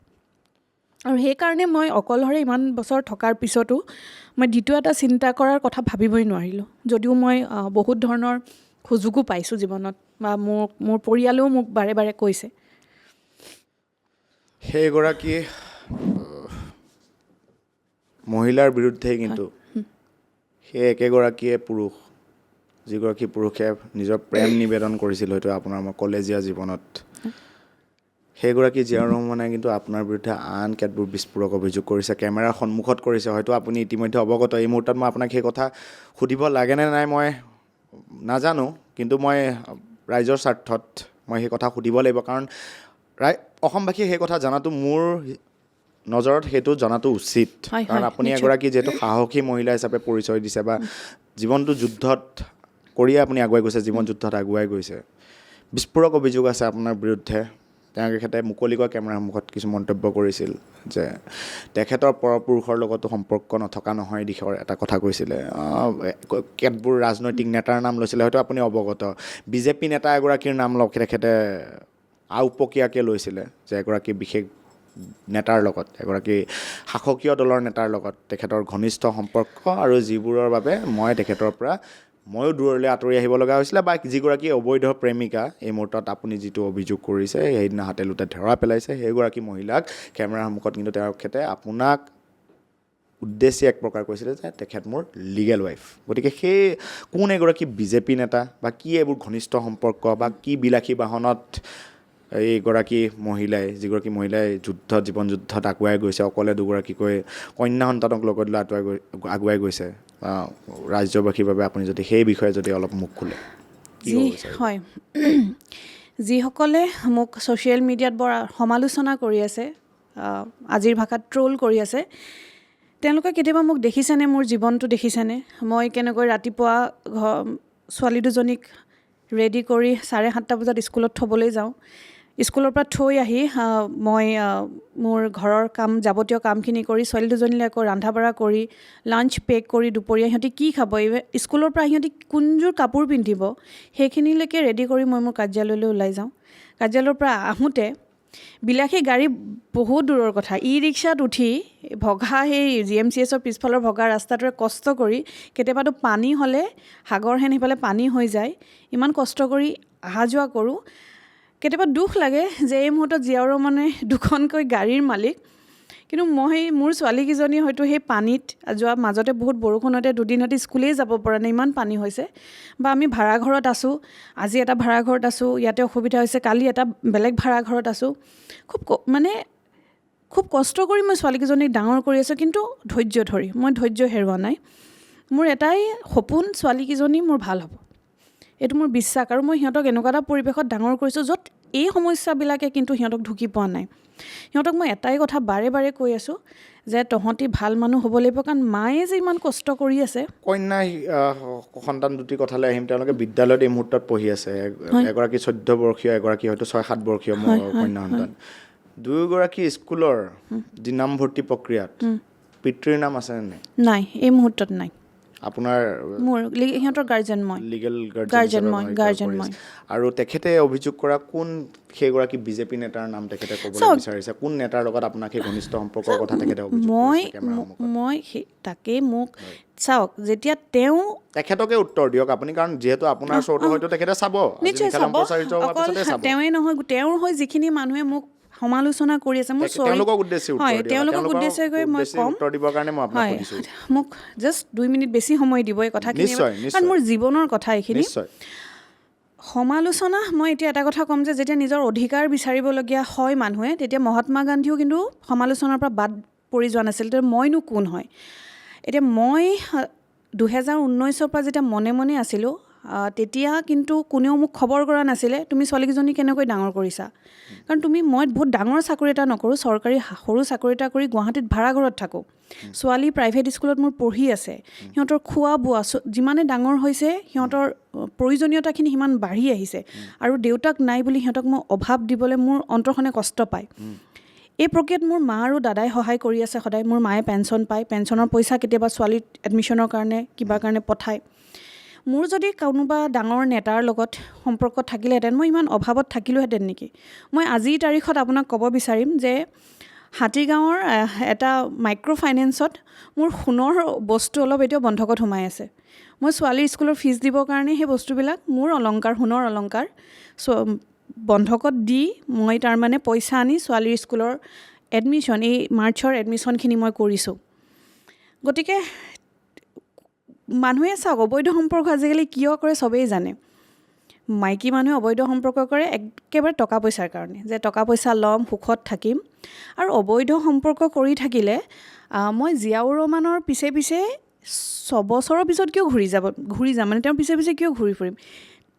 আৰু সেইকাৰণে মই অকলশৰে ইমান বছৰ থকাৰ পিছতো মই দ্বিতীয় এটা চিন্তা কৰাৰ কথা ভাবিবই নোৱাৰিলোঁ যদিও মই বহুত ধৰণৰ সুযোগো পাইছোঁ জীৱনত বা মোৰ পৰিয়ালেও মোক বাৰে বাৰে কৈছে সেইগৰাকী মহিলাৰ বিৰুদ্ধে কিন্তু সেই একেগৰাকীয়ে পুৰুষ যিগৰাকী পুৰুষে নিজৰ প্ৰেম নিবেদন কৰিছিল হয়তো আপোনাৰ মই কলেজীয়া জীৱনত, সেইগৰাকী জিয়াউৰ ৰহমানে কিন্তু আপোনাৰ বিৰুদ্ধে আন কেতবোৰ বিস্ফোৰক অভিযোগ কৰিছে, কেমেৰাৰ সন্মুখত কৰিছে। হয়তো আপুনি ইতিমধ্যে অৱগত। এই মুহূৰ্তত মই আপোনাক সেই কথা সুধিব লাগেনে নাই মই নাজানো, কিন্তু মই ৰাইজৰ স্বাৰ্থত মই সেই কথা সুধিব লাগিব, কাৰণ অসমবাসীয়ে সেই কথা জনাটো মোৰ নজৰত সেইটো জনাটো উচিত। কাৰণ আপুনি এগৰাকী যিহেতু সাহসী মহিলা হিচাপে পৰিচয় দিছে বা জীৱনটো যুদ্ধত কৰিয়ে আপুনি আগুৱাই গৈছে, জীৱন যুদ্ধত আগুৱাই গৈছে। বিস্ফোৰক অভিযোগ আছে আপোনাৰ বিৰুদ্ধে। তেখেতে মুকলিকৈ কেমেৰাৰ সন্মুখত কিছু মন্তব্য কৰিছিল যে তেখেতৰ পৰপুৰুষৰ লগতো সম্পৰ্ক নথকা নহয় দিশৰ এটা কথা কৈছিলে। কেতবোৰ ৰাজনৈতিক নেতাৰ নাম লৈছিলে, হয়তো আপুনি অৱগত। বিজেপি নেতা এগৰাকীৰ নাম তেখেতে আওপকীয়াকৈ লৈছিলে যে এগৰাকী বিশেষ নেতাৰ লগত, এগৰাকী শাসকীয় দলৰ নেতাৰ লগত তেখেতৰ ঘনিষ্ঠ সম্পৰ্ক, আৰু যিবোৰৰ বাবে তেখেতৰ পৰা ময়ো দূৰলৈ আঁতৰি আহিব লগা হৈছিলে, বা যিগৰাকী অবৈধ প্ৰেমিকা এই মুহূৰ্তত আপুনি যিটো অভিযোগ কৰিছে সেইদিনা হাতে লোতে ধৰা পেলাইছে, সেইগৰাকী মহিলাক কেমেৰাৰ সন্মুখত কিন্তু তেখেতে আপোনাক উদ্দেশ্যে এক প্ৰকাৰ কৈছিলে যে তেখেত মোৰ লিগেল ৱাইফ। গতিকে সেই কোন এগৰাকী বিজেপি নেতা বা কি এইবোৰ ঘনিষ্ঠ সম্পৰ্ক বা কি বিলাসী বাহনত এইগৰাকী মহিলাই, যিগৰাকী মহিলাই জীৱন যুদ্ধত আগুৱাই গৈছে, অকলে দুগৰাকীকৈ কন্যা সন্তানক লগত লৈ আগুৱাই গৈছে, ৰাজ্যবাসীৰ বাবে আপুনি যদি সেই বিষয়ে যদি অলপ মুখ খোলে। হয়, যিসকলে মোক ছ'চিয়েল মিডিয়াত বৰ সমালোচনা কৰি আছে, আজিৰ ভাষাত ট্ৰল কৰি আছে, তেওঁলোকে কেতিয়াবা মোক দেখিছেনে, মোৰ জীৱনটো দেখিছেনে? মই কেনেকৈ ৰাতিপুৱা ছোৱালী দুজনীক ৰেডি কৰি 7:30 বজাত স্কুলত থ'বলৈ যাওঁ, স্কুলৰ পৰা থৈ আহি মই মোৰ ঘৰৰ যাৱতীয় কামখিনি কৰি ছোৱালী দুজনীলৈ আকৌ ৰন্ধা বঢ়া কৰি লাঞ্চ পেক কৰি দুপৰীয়া সিহঁতি কি খাব, স্কুলৰ পৰা সিহঁতি কোনযোৰ কাপোৰ পিন্ধিব, সেইখিনিলৈকে ৰেডি কৰি মই মোৰ কাৰ্যালয়লৈ ওলাই যাওঁ। কাৰ্যালয়ৰ পৰা আহোঁতে বিলাসী গাড়ী বহুত দূৰৰ কথা, ৰিক্সাত উঠি ভগা সেই GMCHৰ পিছফালৰ ভগা ৰাস্তাটোৰে কষ্ট কৰি, কেতিয়াবাতো পানী হ'লে সাগৰহেন সেইফালে পানী হৈ যায়, ইমান কষ্ট কৰি অহা যোৱা কৰোঁ। কেতিয়াবা দুখ লাগে যে এই মুহূৰ্তত জিয়াউৰ ৰহমানে দুখনকৈ গাড়ীৰ মালিক, কিন্তু মোৰ ছোৱালীকেইজনী হয়তো সেই পানীত যোৱা মাজতে বহুত বৰষুণতে দুদিনতে স্কুলেই যাব পৰা নাই, ইমান পানী হৈছে, বা আমি ভাড়াঘৰত আছোঁ, আজি এটা ভাড়াঘৰত আছোঁ, ইয়াতে অসুবিধা হৈছে, কালি এটা বেলেগ ভাড়াঘৰত আছোঁ, খুব কষ্ট কৰি মই ছোৱালীকেইজনীক ডাঙৰ কৰি আছোঁ, কিন্তু ধৈৰ্য ধৰি মই ধৈৰ্য হেৰুওৱা নাই। মোৰ এটাই সপোন, ছোৱালীকেইজনী মোৰ ভাল হ'ব, এইটো মোৰ বিশ্বাস, আৰু মই সিহঁতক এনেকুৱা এটা পৰিৱেশত ডাঙৰ কৰিছোঁ য'ত এই সমস্যাবিলাকে কিন্তু সিহঁতক ঢুকি পোৱা নাই। সিহঁতক মই এটাই কথা বাৰে বাৰে কৈ আছোঁ যে তহঁতি ভাল মানুহ হ'ব লাগিব, কাৰণ মায়ে যে ইমান কষ্ট কৰি আছে। কন্যা সন্তান দুটি কথালৈ আহিম, তেওঁলোকে বিদ্যালয়ত এই মুহূৰ্তত পঢ়ি আছে, এগৰাকী 14 বৰ্ষীয়, এগৰাকী হয়তো 6-7 বৰ্ষীয় কন্যা সন্তান। দুয়োগৰাকী স্কুলৰ যি নামভৰ্তি প্ৰক্ৰিয়াত পিতৃৰ নাম আছেনে নাই? নাই, এই মুহূৰ্তত নাই। আপোনাৰ মোৰ সিহঁতৰ গাৰ্জেন মই, লিগেল গাৰ্জেন মই। আৰু তেখেতে অভিযোগ কৰা কোন সেইগৰাকী বিজেপি নেতাৰ নাম তেখেতে ক'বলৈ বিচাৰিছে? কোন নেতাৰ লগত আপোনাক সেই ঘনিষ্ঠ সম্পৰ্কৰ কথা তেখেতে অভিযোগ কৰিছে? মই তাকেই মোক চাওক, যেতিয়া তেখেতকে উত্তৰ দিয়ক আপুনি, কাৰণ যিহেতু আপোনাৰ শ্ব'টো হয়তো তেখেতে চাব, নিশ্চয় চাব। অকল তেওঁৱেই নহয়, তেওঁৰ হৈ যিখিনি মানুহে মোক সমালোচনা কৰি আছে, মোৰ তেওঁলোকক উদ্দেশ্যে গৈ মই ক'ম, হয়, মোক জাষ্ট 2 মিনিট বেছি সময় দিব এই কথাখিনি, কাৰণ মোৰ জীৱনৰ কথা এইখিনি। সমালোচনা, মই এতিয়া এটা কথা ক'ম যে যেতিয়া নিজৰ অধিকাৰ বিচাৰিবলগীয়া হয় মানুহে, তেতিয়া মহাত্মা গান্ধীও কিন্তু সমালোচনাৰ পৰা বাদ পৰি যোৱা নাছিল। তেতিয়া মইনো কোন হয়? এতিয়া মই 2019ৰ পৰা যেতিয়া মনে মনে আছিলোঁ, তেতিয়া কিন্তু কোনেও মোক খবৰ কৰা নাছিলে তুমি ছোৱালীকেইজনী কেনেকৈ ডাঙৰ কৰিছা, কাৰণ মই বহুত ডাঙৰ চাকৰি এটা নকৰোঁ, চৰকাৰী সৰু চাকৰি এটা কৰি গুৱাহাটীত ভাড়াঘৰত থাকোঁ, ছোৱালী প্ৰাইভেট স্কুলত মোৰ পঢ়ি আছে, সিহঁতৰ খোৱা বোৱা যিমানে ডাঙৰ হৈছে সিহঁতৰ প্ৰয়োজনীয়তাখিনি সিমান বাঢ়ি আহিছে, আৰু দেউতাক নাই বুলি সিহঁতক মই অভাৱ দিবলৈ মোৰ অন্তৰখনে কষ্ট পায়। এই প্ৰক্ৰিয়াত মোৰ মা আৰু দাদাই সহায় কৰি আছে সদায়। মোৰ মায়ে পেঞ্চন পায়, পেঞ্চনৰ পইচা কেতিয়াবা ছোৱালীৰ এডমিশ্যনৰ কাৰণে কিবা কাৰণে পঠায়। মোৰ যদি কোনোবা ডাঙৰ নেতাৰ লগত সম্পৰ্ক থাকিলেহেঁতেন, মই ইমান অভাৱত থাকিলোহেঁতেন নেকি? মই আজিৰ তাৰিখত আপোনাক ক'ব বিচাৰিম যে হাতীগাঁৱৰ এটা মাইক্ৰ' ফাইনেন্সত মোৰ সোণৰ বস্তু অলপ এতিয়াও বন্ধকত সোমাই আছে। মই ছোৱালীৰ স্কুলৰ ফিজ দিবৰ কাৰণে সেই বস্তুবিলাক মোৰ অলংকাৰ, সোণৰ অলংকাৰ বন্ধকত দি মই তাৰমানে পইচা আনি ছোৱালীৰ স্কুলৰ এডমিশ্যন, এই মাৰ্চৰ এডমিশ্যনখিনি মই কৰিছোঁ। গতিকে মানুহে চাওক অবৈধ সম্পৰ্ক আজিকালি কিয় কৰে চবেই জানে মাইকী মানুহে অবৈধ সম্পৰ্ক কৰে একেবাৰে টকা পইচাৰ কাৰণে যে টকা পইচা ল'ম সুখত থাকিম আৰু অবৈধ সম্পৰ্ক কৰি থাকিলে মই জিয়াউৰ ৰহমানৰ পিছে পিছে 6 বছৰৰ পিছত কিয় ঘূৰি যাম মানে তেওঁৰ পিছে পিছে কিয় ঘূৰি ফুৰিম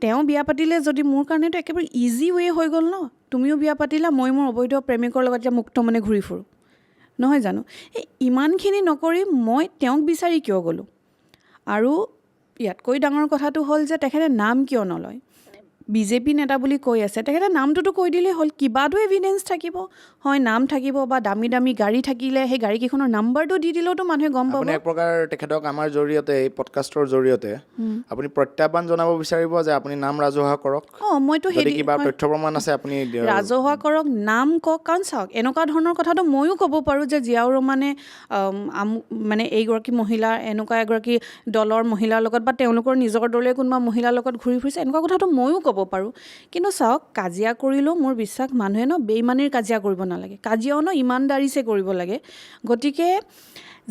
তেওঁ বিয়া পাতিলে যদি মোৰ কাৰণেতো একেবাৰে ইজি ৱে হৈ গ'ল ন তুমিও বিয়া পাতিলা মই মোৰ অবৈধ প্ৰেমিকৰ লগত এতিয়া মুক্ত মনে ঘূৰি ফুৰোঁ নহয় জানো এই ইমানখিনি নকৰি মই তেওঁক বিচাৰি কিয় গ'লোঁ আৰু ইয়াতকৈ ডাঙৰ কথাটো হ'ল যে তেখেতে নাম কিয় নলয় বিজেপি নেতা বুলি কৈ আছে তেখেতে নামটোতো কৈ দিলেই হ'ল কিবাটো এভিডেঞ্চ থাকিব হয় নাম থাকিব বা দামী দামী গাড়ী থাকিলে সেই গাড়ীকেইখনৰ নাম্বাৰটো দি দিলেওতো মানুহে গম পাব আপুনি এক প্ৰকাৰ তেখেতক আমাৰ জৰিয়তে এই পডকাষ্টৰ জৰিয়তে আপুনি প্ৰত্যাহ্বান জনাব বিচাৰিব যে আপুনি নাম ৰাজহুৱা কৰক মইতো যদি কিবা তথ্য প্ৰমাণ আছে আপুনি ৰাজহুৱা কৰক নাম কওক কাৰণ চাওক এনেকুৱা ধৰণৰ কথাটো ময়ো ক'ব পাৰোঁ যে জিয়াউৰ ৰহমানে মানে এইগৰাকী মহিলা এনেকুৱা এগৰাকী দলৰ মহিলাৰ লগত বা তেওঁলোকৰ নিজৰ দলে কোনোবা মহিলাৰ লগত ঘূৰি ফুৰিছে এনেকুৱা কথাটো ময়ো ক'ব পাৰোঁ কিন্তু চাওক কাজিয়া কৰিলেও মোৰ বিশ্বাস মানুহে বেইমানিৰ কাজিয়া কৰিব নালাগে কাজিয়াও ইমানদাৰিছে কৰিব লাগে গতিকে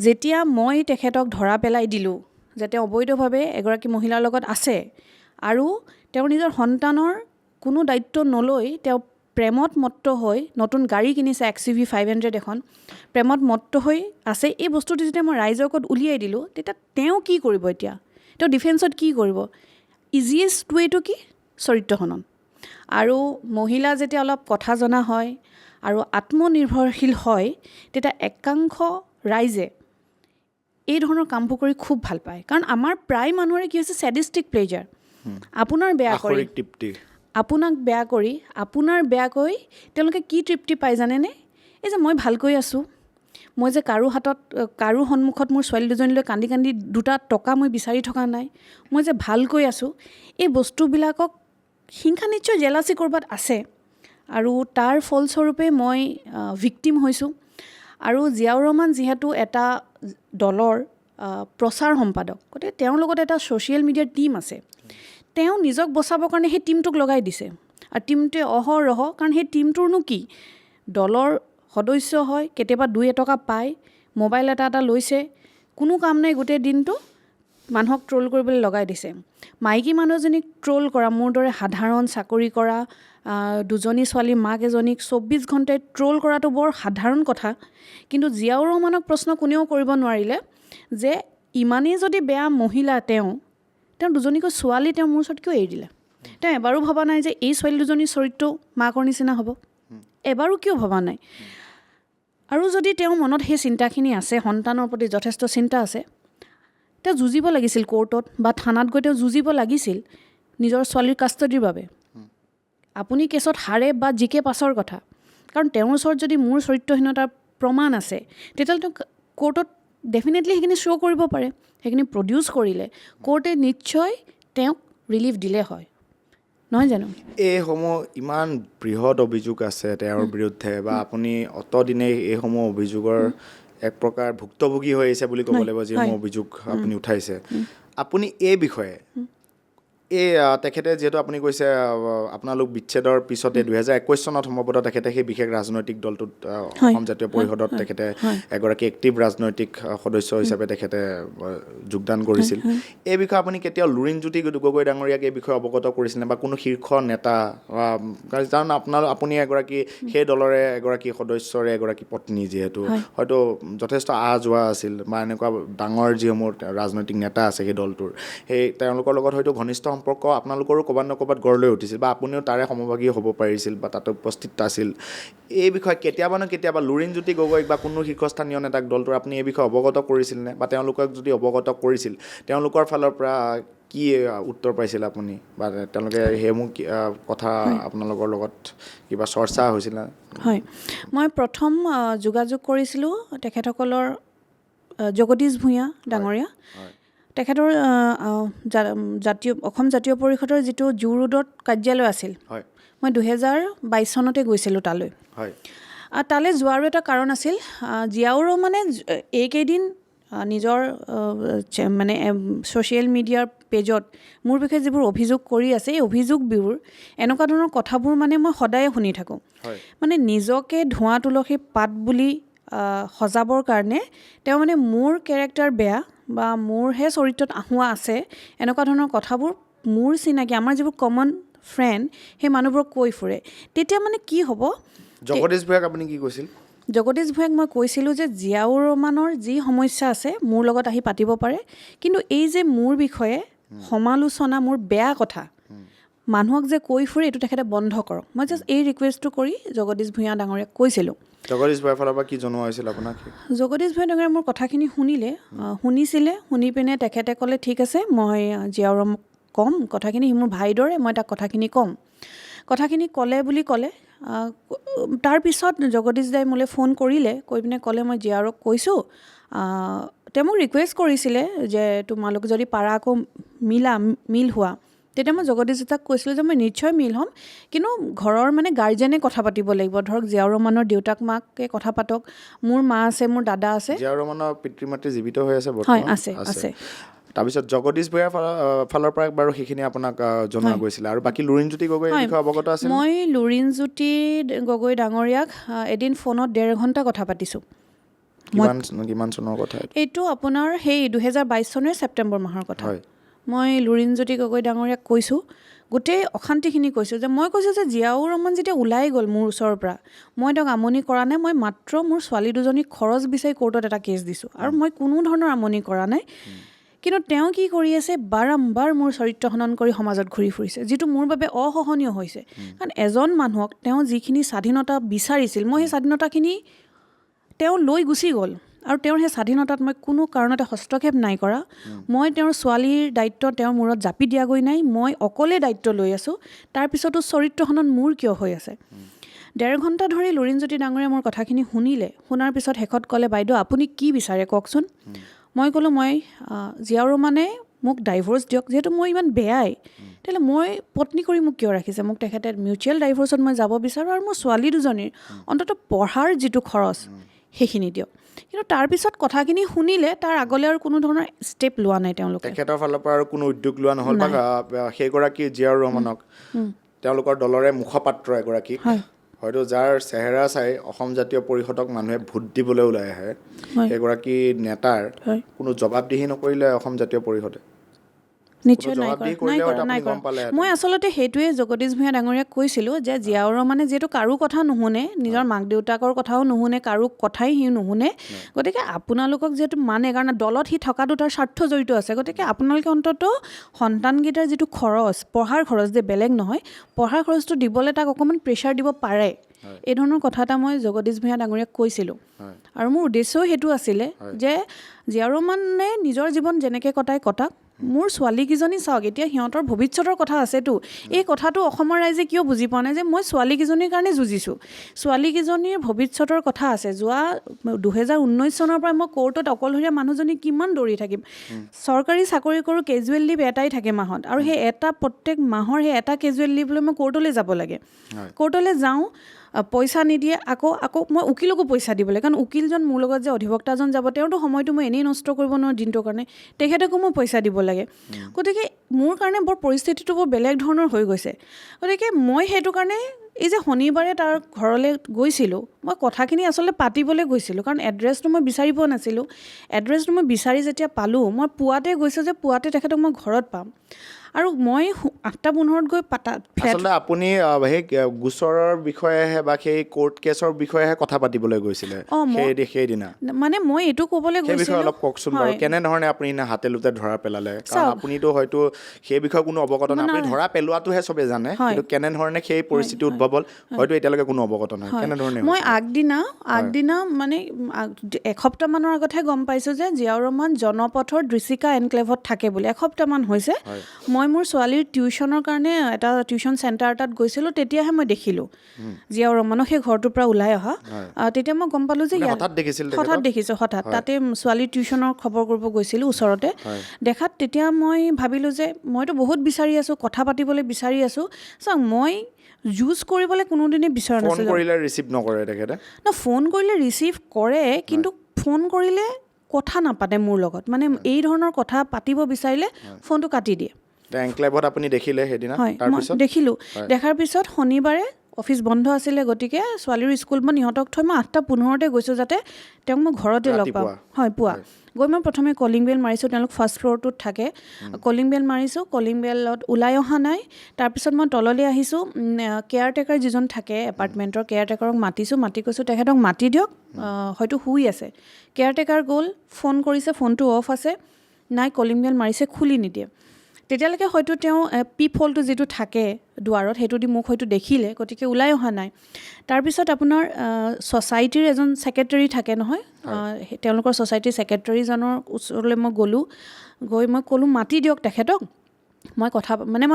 যেতিয়া মই তেখেতক ধৰা পেলাই দিলোঁ যে তেওঁ অবৈধভাৱে এগৰাকী মহিলাৰ লগত আছে আৰু তেওঁৰ নিজৰ সন্তানৰ কোনো দায়িত্ব নলৈ তেওঁ প্ৰেমত মত্ত হৈ নতুন গাড়ী কিনিছে XUV 500 এখন প্ৰেমত মত্ত হৈ আছে এই বস্তুটো যেতিয়া মই ৰাইজৰ আগত উলিয়াই দিলোঁ তেতিয়া তেওঁ কি কৰিব এতিয়া তেওঁ ডিফেন্সত কি কৰিব ইজিয়েষ্ট ৱেটো কি চৰিত্ৰ হনন আৰু মহিলা যেতিয়া অলপ কথা জনা হয় আৰু আত্মনিৰ্ভৰশীল হয় তেতিয়া একাংশ ৰাইজে এই ধৰণৰ কামবোৰ কৰি খুব ভাল পায় কাৰণ আমাৰ প্ৰায় মানুহৰে কি হৈছে ছেডিষ্টিক প্লেজাৰ আপোনাৰ বেয়া কৰি আপোনাক বেয়া কৰি আপোনাৰ বেয়াকৈ তেওঁলোকে কি তৃপ্তি পায় জানেনে এই যে মই ভালকৈ আছোঁ মই যে কাৰো সন্মুখত মোৰ ছোৱালী দুজনীলৈ কান্দি কান্দি 2টা টকা মই বিচাৰি থকা নাই মই যে ভালকৈ আছোঁ এই বস্তুবিলাকক হিংসা নিশ্চয় জেলাচি ক'ৰবাত আছে আৰু তাৰ ফলস্বৰূপে মই ভিক্টিম হৈছোঁ আৰু জিয়াউৰ ৰহমান যিহেতু এটা দলৰ প্ৰচাৰ সম্পাদক গতিকে তেওঁৰ লগত এটা ছ'চিয়েল মিডিয়াৰ টীম আছে তেওঁ নিজক বচাবৰ কাৰণে সেই টীমটোক লগাই দিছে আৰু টীমটোৱে অহৰহ কাৰণ সেই টীমটোৰনো কি দলৰ সদস্য হয় কেতিয়াবা 2-এটকা পায় মোবাইল এটা লৈছে কোনো কাম নাই গোটেই দিনটো মানুহক ট্ৰল কৰিবলৈ লগাই দিছে মাইকী মানুহজনীক ট্ৰল কৰা মোৰ দৰে সাধাৰণ চাকৰি কৰা দুজনী ছোৱালীৰ মাক এজনীক 24 ঘণ্টাই ট্ৰল কৰাটো বৰ সাধাৰণ কথা কিন্তু জিয়াউৰ ৰহমানক প্ৰশ্ন কোনেও কৰিব নোৱাৰিলে যে ইমানেই যদি বেয়া মহিলা তেওঁ দুজনীকৈ ছোৱালী তেওঁ মোৰ ওচৰত কিয় এৰি দিলে তেওঁ এবাৰো ভবা নাই যে এই ছোৱালী দুজনীৰ চৰিত্ৰ মাকৰ নিচিনা হ'ব এবাৰো কিয় ভবা নাই আৰু যদি তেওঁ মনত সেই চিন্তাখিনি আছে সন্তানৰ প্ৰতি যথেষ্ট চিন্তা আছে তেওঁ যুঁজিব লাগিছিল কোৰ্টত বা থানাত গৈ তেওঁ যুঁজিব লাগিছিল নিজৰ ছোৱালীৰ কাষ্টডিৰ বাবে আপুনি কেছত হাৰে বা জিকে পাছৰ কথা কাৰণ তেওঁৰ ওচৰত যদি মোৰ চৰিত্ৰহীনতাৰ প্ৰমাণ আছে তেতিয়াহ'লে তেওঁ কোৰ্টত ডেফিনেটলি সেইখিনি শ্ব' কৰিব পাৰে সেইখিনি প্ৰডিউচ কৰিলে কোৰ্টে নিশ্চয় তেওঁক ৰিলিফ দিলে হয় নহয় জানো এইসমূহ ইমান বৃহৎ অভিযোগ আছে তেওঁৰ বিৰুদ্ধে বা আপুনি অতদিনে এইসমূহ অভিযোগৰ এক প্ৰকাৰ ভুক্তভোগী হৈ আহিছে বুলি ক'ব লাগিব যিসমূহ অভিযোগ আপুনি উঠাইছে আপুনি এই বিষয়ে তেখেতে যিহেতু আপুনি কৈছে আপোনালোক বিচ্ছেদৰ পিছতে 2021 চনত সম্ভৱতঃ তেখেতে সেই বিশেষ ৰাজনৈতিক দলটোত অসম জাতীয় পৰিষদত তেখেতে এগৰাকী এক্টিভ ৰাজনৈতিক সদস্য হিচাপে তেখেতে যোগদান কৰিছিল এই বিষয়ে আপুনি কেতিয়াও লুৰিণজ্যোতি গগৈ ডাঙৰীয়াক এই বিষয়ে অৱগত কৰিছিলে বা কোনো শীৰ্ষ নেতা কাৰণ আপুনি এগৰাকী সেই দলৰে এগৰাকী সদস্যৰে এগৰাকী পত্নী যিহেতু হয়তো যথেষ্ট যোৱা আছিল বা এনেকুৱা ডাঙৰ যিসমূহ ৰাজনৈতিক নেতা আছে সেই দলটোৰ সেই তেওঁলোকৰ লগত হয়তো ঘনিষ্ঠ সম্পৰ্ক আপোনালোকৰো ক'ৰবাত ন ক'ৰবাত গঢ় লৈ উঠিছিল বা আপুনিও তাৰে সমভাগী হ'ব পাৰিছিল বা তাতে উপস্থিত আছিল এই বিষয়ে কেতিয়াবা লুৰিণজ্যোতি গগৈক বা কোনো শীৰ্ষস্থানীয় নেতাক দলটোৰ আপুনি এই বিষয়ে অৱগত কৰিছিল নে বা তেওঁলোকক যদি অৱগত কৰিছিল তেওঁলোকৰ ফালৰ পৰা কি উত্তৰ পাইছিল আপুনি বা তেওঁলোকে সেইসমূহ কথা আপোনালোকৰ লগত কিবা চৰ্চা হৈছিল নে হয় মই প্ৰথম যোগাযোগ কৰিছিলোঁ তেখেতসকলৰ জগদীশ ভূঞা ডাঙৰীয়া তেখেতৰ অসম জাতীয় পৰিষদৰ যিটো জু ৰোডত কাৰ্যালয় আছিল মই 2022 চনতে গৈছিলোঁ তালৈ তালৈ যোৱাৰো এটা কাৰণ আছিল জিয়াউৰ ৰহমানে এইকেইদিন নিজৰ মানে ছ'চিয়েল মিডিয়াৰ পেজত মোৰ বিষয়ে যিবোৰ অভিযোগ কৰি আছে এই অভিযোগবোৰ এনেকুৱা ধৰণৰ কথাবোৰ মানে মই সদায়ে শুনি থাকোঁ মানে নিজকে ধোঁৱা তুলসী পাত বুলি সজাবৰ কাৰণে তেওঁ মানে মোৰ কেৰেক্টাৰ বেয়া বা মোৰহে চৰিত্ৰত আহুৱা আছে এনেকুৱা ধৰণৰ কথাবোৰ মোৰ চিনাকি আমাৰ যিবোৰ কমন ফ্ৰেণ্ড সেই মানুহবোৰক কৈ ফুৰে তেতিয়া মানে কি হ'ব জগদীশ ভূঞাক আপুনি কি কৈছিল জগদীশ ভূঞাক মই কৈছিলোঁ যে জিয়াউৰ ৰহমানৰ যি সমস্যা আছে মোৰ লগত আহি পাতিব পাৰে কিন্তু এই যে মোৰ বিষয়ে সমালোচনা মোৰ বেয়া কথা মানুহক যে কৈ ফুৰে এইটো তেখেতে বন্ধ কৰক মই জাষ্ট এই ৰিকুৱেষ্টটো কৰি জগদীশ ভূঞা ডাঙৰীয়াক কৈছিলোঁ জগদীশ ভূঞাৰ ফালৰ পৰা কি জনোৱা হৈছিল আপোনাক জগদীশ ভূঞা ডাঙৰীয়াই মোৰ কথাখিনি শুনিছিলে শুনি পিনে তেখেতে ক'লে ঠিক আছে মই জিয়াউৰক ক'ম কথাখিনি সি মোৰ ভাইৰ দৰে মই তাক কথাখিনি ক'ম কথাখিনি ক'লে বুলি ক'লে তাৰপিছত জগদীশ দাই মোলৈ ফোন কৰিলে কৈ পিনে ক'লে মই জিয়াউৰক কৈছোঁ তেওঁ মোক ৰিকুৱেষ্ট কৰিছিলে যে তোমালোক যদি পাৰা আকৌ মিল হোৱা তেতিয়া মই জগদীশ দাক কৈছিলোঁ যে মই নিশ্চয় মিল হ'ম কিন্তু ঘৰৰ মানে গাৰ্জেনে কথা পাতিব লাগিব ধৰক জিয়াউৰ ৰহমানৰ দেউতাক মাকে কথা পাতক মোৰ মা আছে মোৰ দাদা আছে জিয়াউৰ ৰহমানৰ পিতৃ মাতৃ জীৱিত হৈ আছে হয় আছে তাৰপিছত জগদীশ ভূঞাৰ ফালৰ পৰা বাৰু সেইখিনি আপোনাক জনোৱা গৈছিলে আৰু বাকী লুৰিণজ্যোতি গগৈ এই বিষয়ে অৱগত আছে মই লুৰিণজ্যোতি গগৈ ডাঙৰীয়াক এদিন ফোনত 1.5 ঘণ্টা কথা পাতিছোঁ কিমান চনৰ কথা এইটো আপোনাৰ সেই 2022 চনৰ ছেপ্টেম্বৰ মাহৰ কথা মই লুৰিণজ্যোতি গগৈ ডাঙৰীয়াক কৈছোঁ গোটেই অশান্তিখিনি কৈছোঁ যে মই কৈছোঁ যে জিয়াউৰ ৰহমান যেতিয়া ওলাই গ'ল মোৰ ওচৰৰ পৰা মই তেওঁক আমনি কৰা নাই মই মাত্ৰ মোৰ ছোৱালী দুজনীক খৰচ বিচাৰি কোৰ্টত এটা কেছ দিছোঁ আৰু মই কোনো ধৰণৰ আমনি কৰা নাই কিন্তু তেওঁ কি কৰি আছে বাৰম্বাৰ মোৰ চৰিত্ৰ হনন কৰি সমাজত ঘূৰি ফুৰিছে যিটো মোৰ বাবে অসহনীয় হৈছে কাৰণ এজন মানুহক তেওঁ যিখিনি স্বাধীনতা বিচাৰিছিল মই সেই স্বাধীনতাখিনি তেওঁ লৈ গুচি গ'ল আৰু তেওঁৰ সেই স্বাধীনতাত মই কোনো কাৰণতে হস্তক্ষেপ নাই কৰা মই তেওঁৰ ছোৱালীৰ দায়িত্ব তেওঁৰ মূৰত জাপি দিয়াগৈ নাই মই অকলে দায়িত্ব লৈ আছোঁ তাৰপিছতো চৰিত্ৰ হনন মোৰ কিয় হৈ আছে 1.5 ঘণ্টা ধৰি লুৰিণজ্যোতি ডাঙৰীয়াই মোৰ কথাখিনি শুনাৰ পিছত শেষত ক'লে বাইদেউ আপুনি কি বিচাৰে কওকচোন মই ক'লোঁ মই জিয়াউৰ ৰহমানে মোক ডাইভৰ্চ দিয়ক যিহেতু মই ইমান বেয়াই তেতিয়াহ'লে মই পত্নী কৰি মোক কিয় ৰাখিছে মোক তেখেতে মিউচুৱেল ডাইভৰ্চত মই যাব বিচাৰোঁ আৰু মোৰ ছোৱালী দুজনীৰ অন্ততঃ পঢ়াৰ যিটো খৰচ সেইখিনি দিয়ক কিন্তু তাৰপিছত কথাখিনি শুনিলে তাৰ আগলৈ আৰু কোনো ধৰণৰ ষ্টেপ লোৱা নাই তেওঁলোকে তেখেতৰ ফালৰ পৰা আৰু কোনো উদ্যোগ লোৱা নহ'ল বা সেইগৰাকী জিয়াউৰ ৰহমানক তেওঁলোকৰ দলৰে মুখপাত্ৰ এগৰাকী হয়তো যাৰ চেহেৰা চাই অসম জাতীয় পৰিষদক মানুহে ভোট দিবলৈ ওলাই আহে সেইগৰাকী নেতাৰ কোনো জবাবদিহি নকৰিলে অসম জাতীয় পৰিষদে নিশ্চয় নাই কৰা মই আচলতে সেইটোৱে জগদীশ ভূঞা ডাঙৰীয়াক কৈছিলোঁ যে জিয়াউৰ ৰহমানে যিহেতু কাৰো কথা নুশুনে নিজৰ মাক দেউতাকৰ কথাও নুশুনে কাৰো কথাই সি নুশুনে গতিকে আপোনালোকক যিহেতু মানে কাৰণ দলত সি থকাটো তাৰ স্বাৰ্থ জড়িত আছে গতিকে আপোনালোকে অন্ততঃ সন্তানকেইটাৰ যিটো খৰচ পঢ়াৰ খৰচ যে বেলেগ নহয় পঢ়াৰ খৰচটো দিবলৈ তাক অকণমান প্ৰেছাৰ দিব পাৰে এই ধৰণৰ কথা এটা মই জগদীশ ভূঞা ডাঙৰীয়াক কৈছিলোঁ আৰু মোৰ উদ্দেশ্যও সেইটো আছিলে যে জিয়াউৰ ৰহমানে নিজৰ জীৱন যেনেকৈ কটাক মোৰ ছোৱালীকেইজনী চাওক এতিয়া সিহঁতৰ ভৱিষ্যতৰ কথা আছেতো এই কথাটো অসমৰ ৰাইজে কিয় বুজি পোৱা নাই যে মই ছোৱালীকেইজনীৰ কাৰণে যুঁজিছোঁ ছোৱালীকেইজনীৰ ভৱিষ্যতৰ কথা আছে যোৱা 2019 চনৰ পৰা মই কোৰ্টত অকলশৰীয়া মানুহজনী কিমান দৌৰি থাকিম চৰকাৰী চাকৰি কৰোঁ কেজুৱেল লিভ এটাই থাকে মাহত আৰু সেই এটা প্ৰত্যেক মাহৰ সেই এটা কেজুৱেল লিভ লৈ মই কোৰ্টলৈ যাব লাগে কোৰ্টলৈ যাওঁ পইচা নিদিয়ে আকৌ মই উকিলকো পইচা দিব লাগে কাৰণ উকিলজন মোৰ লগত যে অধিবক্তাজন যাব তেওঁতো সময়টো মই এনেই নষ্ট কৰিব নোৱাৰোঁ দিনটোৰ কাৰণে তেখেতকো মই পইচা দিব লাগে গতিকে মোৰ কাৰণে বৰ পৰিস্থিতিটো বৰ বেলেগ ধৰণৰ হৈ গৈছে গতিকে মই সেইটো কাৰণে এই যে শনিবাৰে তাৰ ঘৰলৈ গৈছিলোঁ মই কথাখিনি আচলতে পাতিবলৈ গৈছিলোঁ কাৰণ এড্ৰেছটো মই বিচাৰি পোৱা নাছিলোঁ এড্ৰেছটো মই বিচাৰি যেতিয়া পালোঁ মই পুৱাতে গৈছোঁ যে পুৱাতে তেখেতক মই ঘৰত পাম আৰু মই 8:15 গৈ আচলতে আপুনি সেই গোচৰৰ বিষয়েহে বা সেই কোৰ্ট কেছৰ বিষয়েহে কথা পাতিবলৈ গৈছিলে সেইদিনা মানে মই এইটো ক'বলৈ গৈছিলোঁ সেই বিষয়ে অলপ কওকচোন বাৰু কেনেধৰণে আপুনি হাতে লোতে ধৰা পেলালে কাৰণ আপুনিতো হয়তো সেই বিষয়ে কোনো অৱগত নাই আপুনি ধৰা পেলোৱাটোহে চবে জানে কিন্তু কেনেধৰণে সেই পৰিস্থিতি উদ্ভৱ হ'ল হয়তো এতিয়ালৈকে কোনো অৱগত নাই কেনেধৰণে মই আগদিনা মানে এসপ্তাহমানৰ আগতহে গম পাইছোঁ যে জিয়াউৰ ৰহমান জনপথৰ দৃশিকা এনক্লেভত থাকে বুলি এসপ্তাহমান হৈছে মই মোৰ ছোৱালীৰ টিউশ্যনৰ কাৰণে এটা টিউশ্যন চেণ্টাৰ এটাত গৈছিলোঁ তেতিয়াহে মই দেখিলোঁ জিয়াউৰ ৰহমানক সেই ঘৰটোৰ পৰা ওলাই অহা তেতিয়া মই গম পালোঁ যে হঠাৎ দেখিছোঁ তাতে ছোৱালীৰ টিউশ্যনৰ খবৰ কৰিব গৈছিলোঁ ওচৰতে দেখাত তেতিয়া মই ভাবিলোঁ যে মইতো বহুত বিচাৰি আছোঁ কথা পাতিবলৈ বিচাৰি আছোঁ চাওক মই যুঁজ কৰিবলৈ কোনোদিনে বিচৰা নাছিলোঁ ফোন কৰিলে ৰিচিভ নকৰে তেখেতে ফোন কৰিলে ৰিচিভ কৰে কিন্তু ফোন কৰিলে কথা নাপাতে মোৰ লগত মানে এই ধৰণৰ কথা পাতিব বিচাৰিলে ফোনটো কাটি দিয়ে এনক্লেভত আপুনি দেখিলে সেইদিনা তাৰপিছত দেখিলোঁ দেখাৰ পিছত শনিবাৰে অফিচ বন্ধ আছিলে, গতিকে ছোৱালীৰ স্কুল বন্ধ, ইহঁতক থৈ মই 8:15তে গৈছোঁ যাতে তেওঁক মই ঘৰতে লগ পাওঁ। হয়, পুৱা গৈ মই প্ৰথমে কলিং বেল মাৰিছোঁ, তেওঁলোক ফাৰ্ষ্ট ফ্ল'ৰটোত থাকে। কলিং বেল মাৰিছোঁ, কলিং বেলত ওলাই অহা নাই। তাৰপিছত মই তললৈ আহিছোঁ, কেয়াৰটেকাৰ যিজন থাকে এপাৰ্টমেণ্টৰ কেয়াৰটেকাৰক মাতিছোঁ, মাতি কৈছোঁ তেখেতক মাতি দিয়ক, হয়তো শুই আছে। কেয়াৰটেকাৰ গ'ল, ফোন কৰিছে, ফোনটো অফ আছে, নাই কলিং বেল মাৰিছে, খুলি নিদিয়ে। তেতিয়ালৈকে হয়তো তেওঁ পিপ হ'লটো যিটো থাকে দুৱাৰত, সেইটো দি মোক হয়তো দেখিলে, গতিকে ওলাই অহা নাই। তাৰপিছত আপোনাৰ ছ'চাইটিৰ এজন ছেক্ৰেটেৰী থাকে নহয়, তেওঁলোকৰ ছ'চাইটিৰ ছেক্ৰেটেৰীজনৰ ওচৰলৈ মই গ'লোঁ, গৈ মই ক'লোঁ মাতি দিয়ক তেখেতক, মই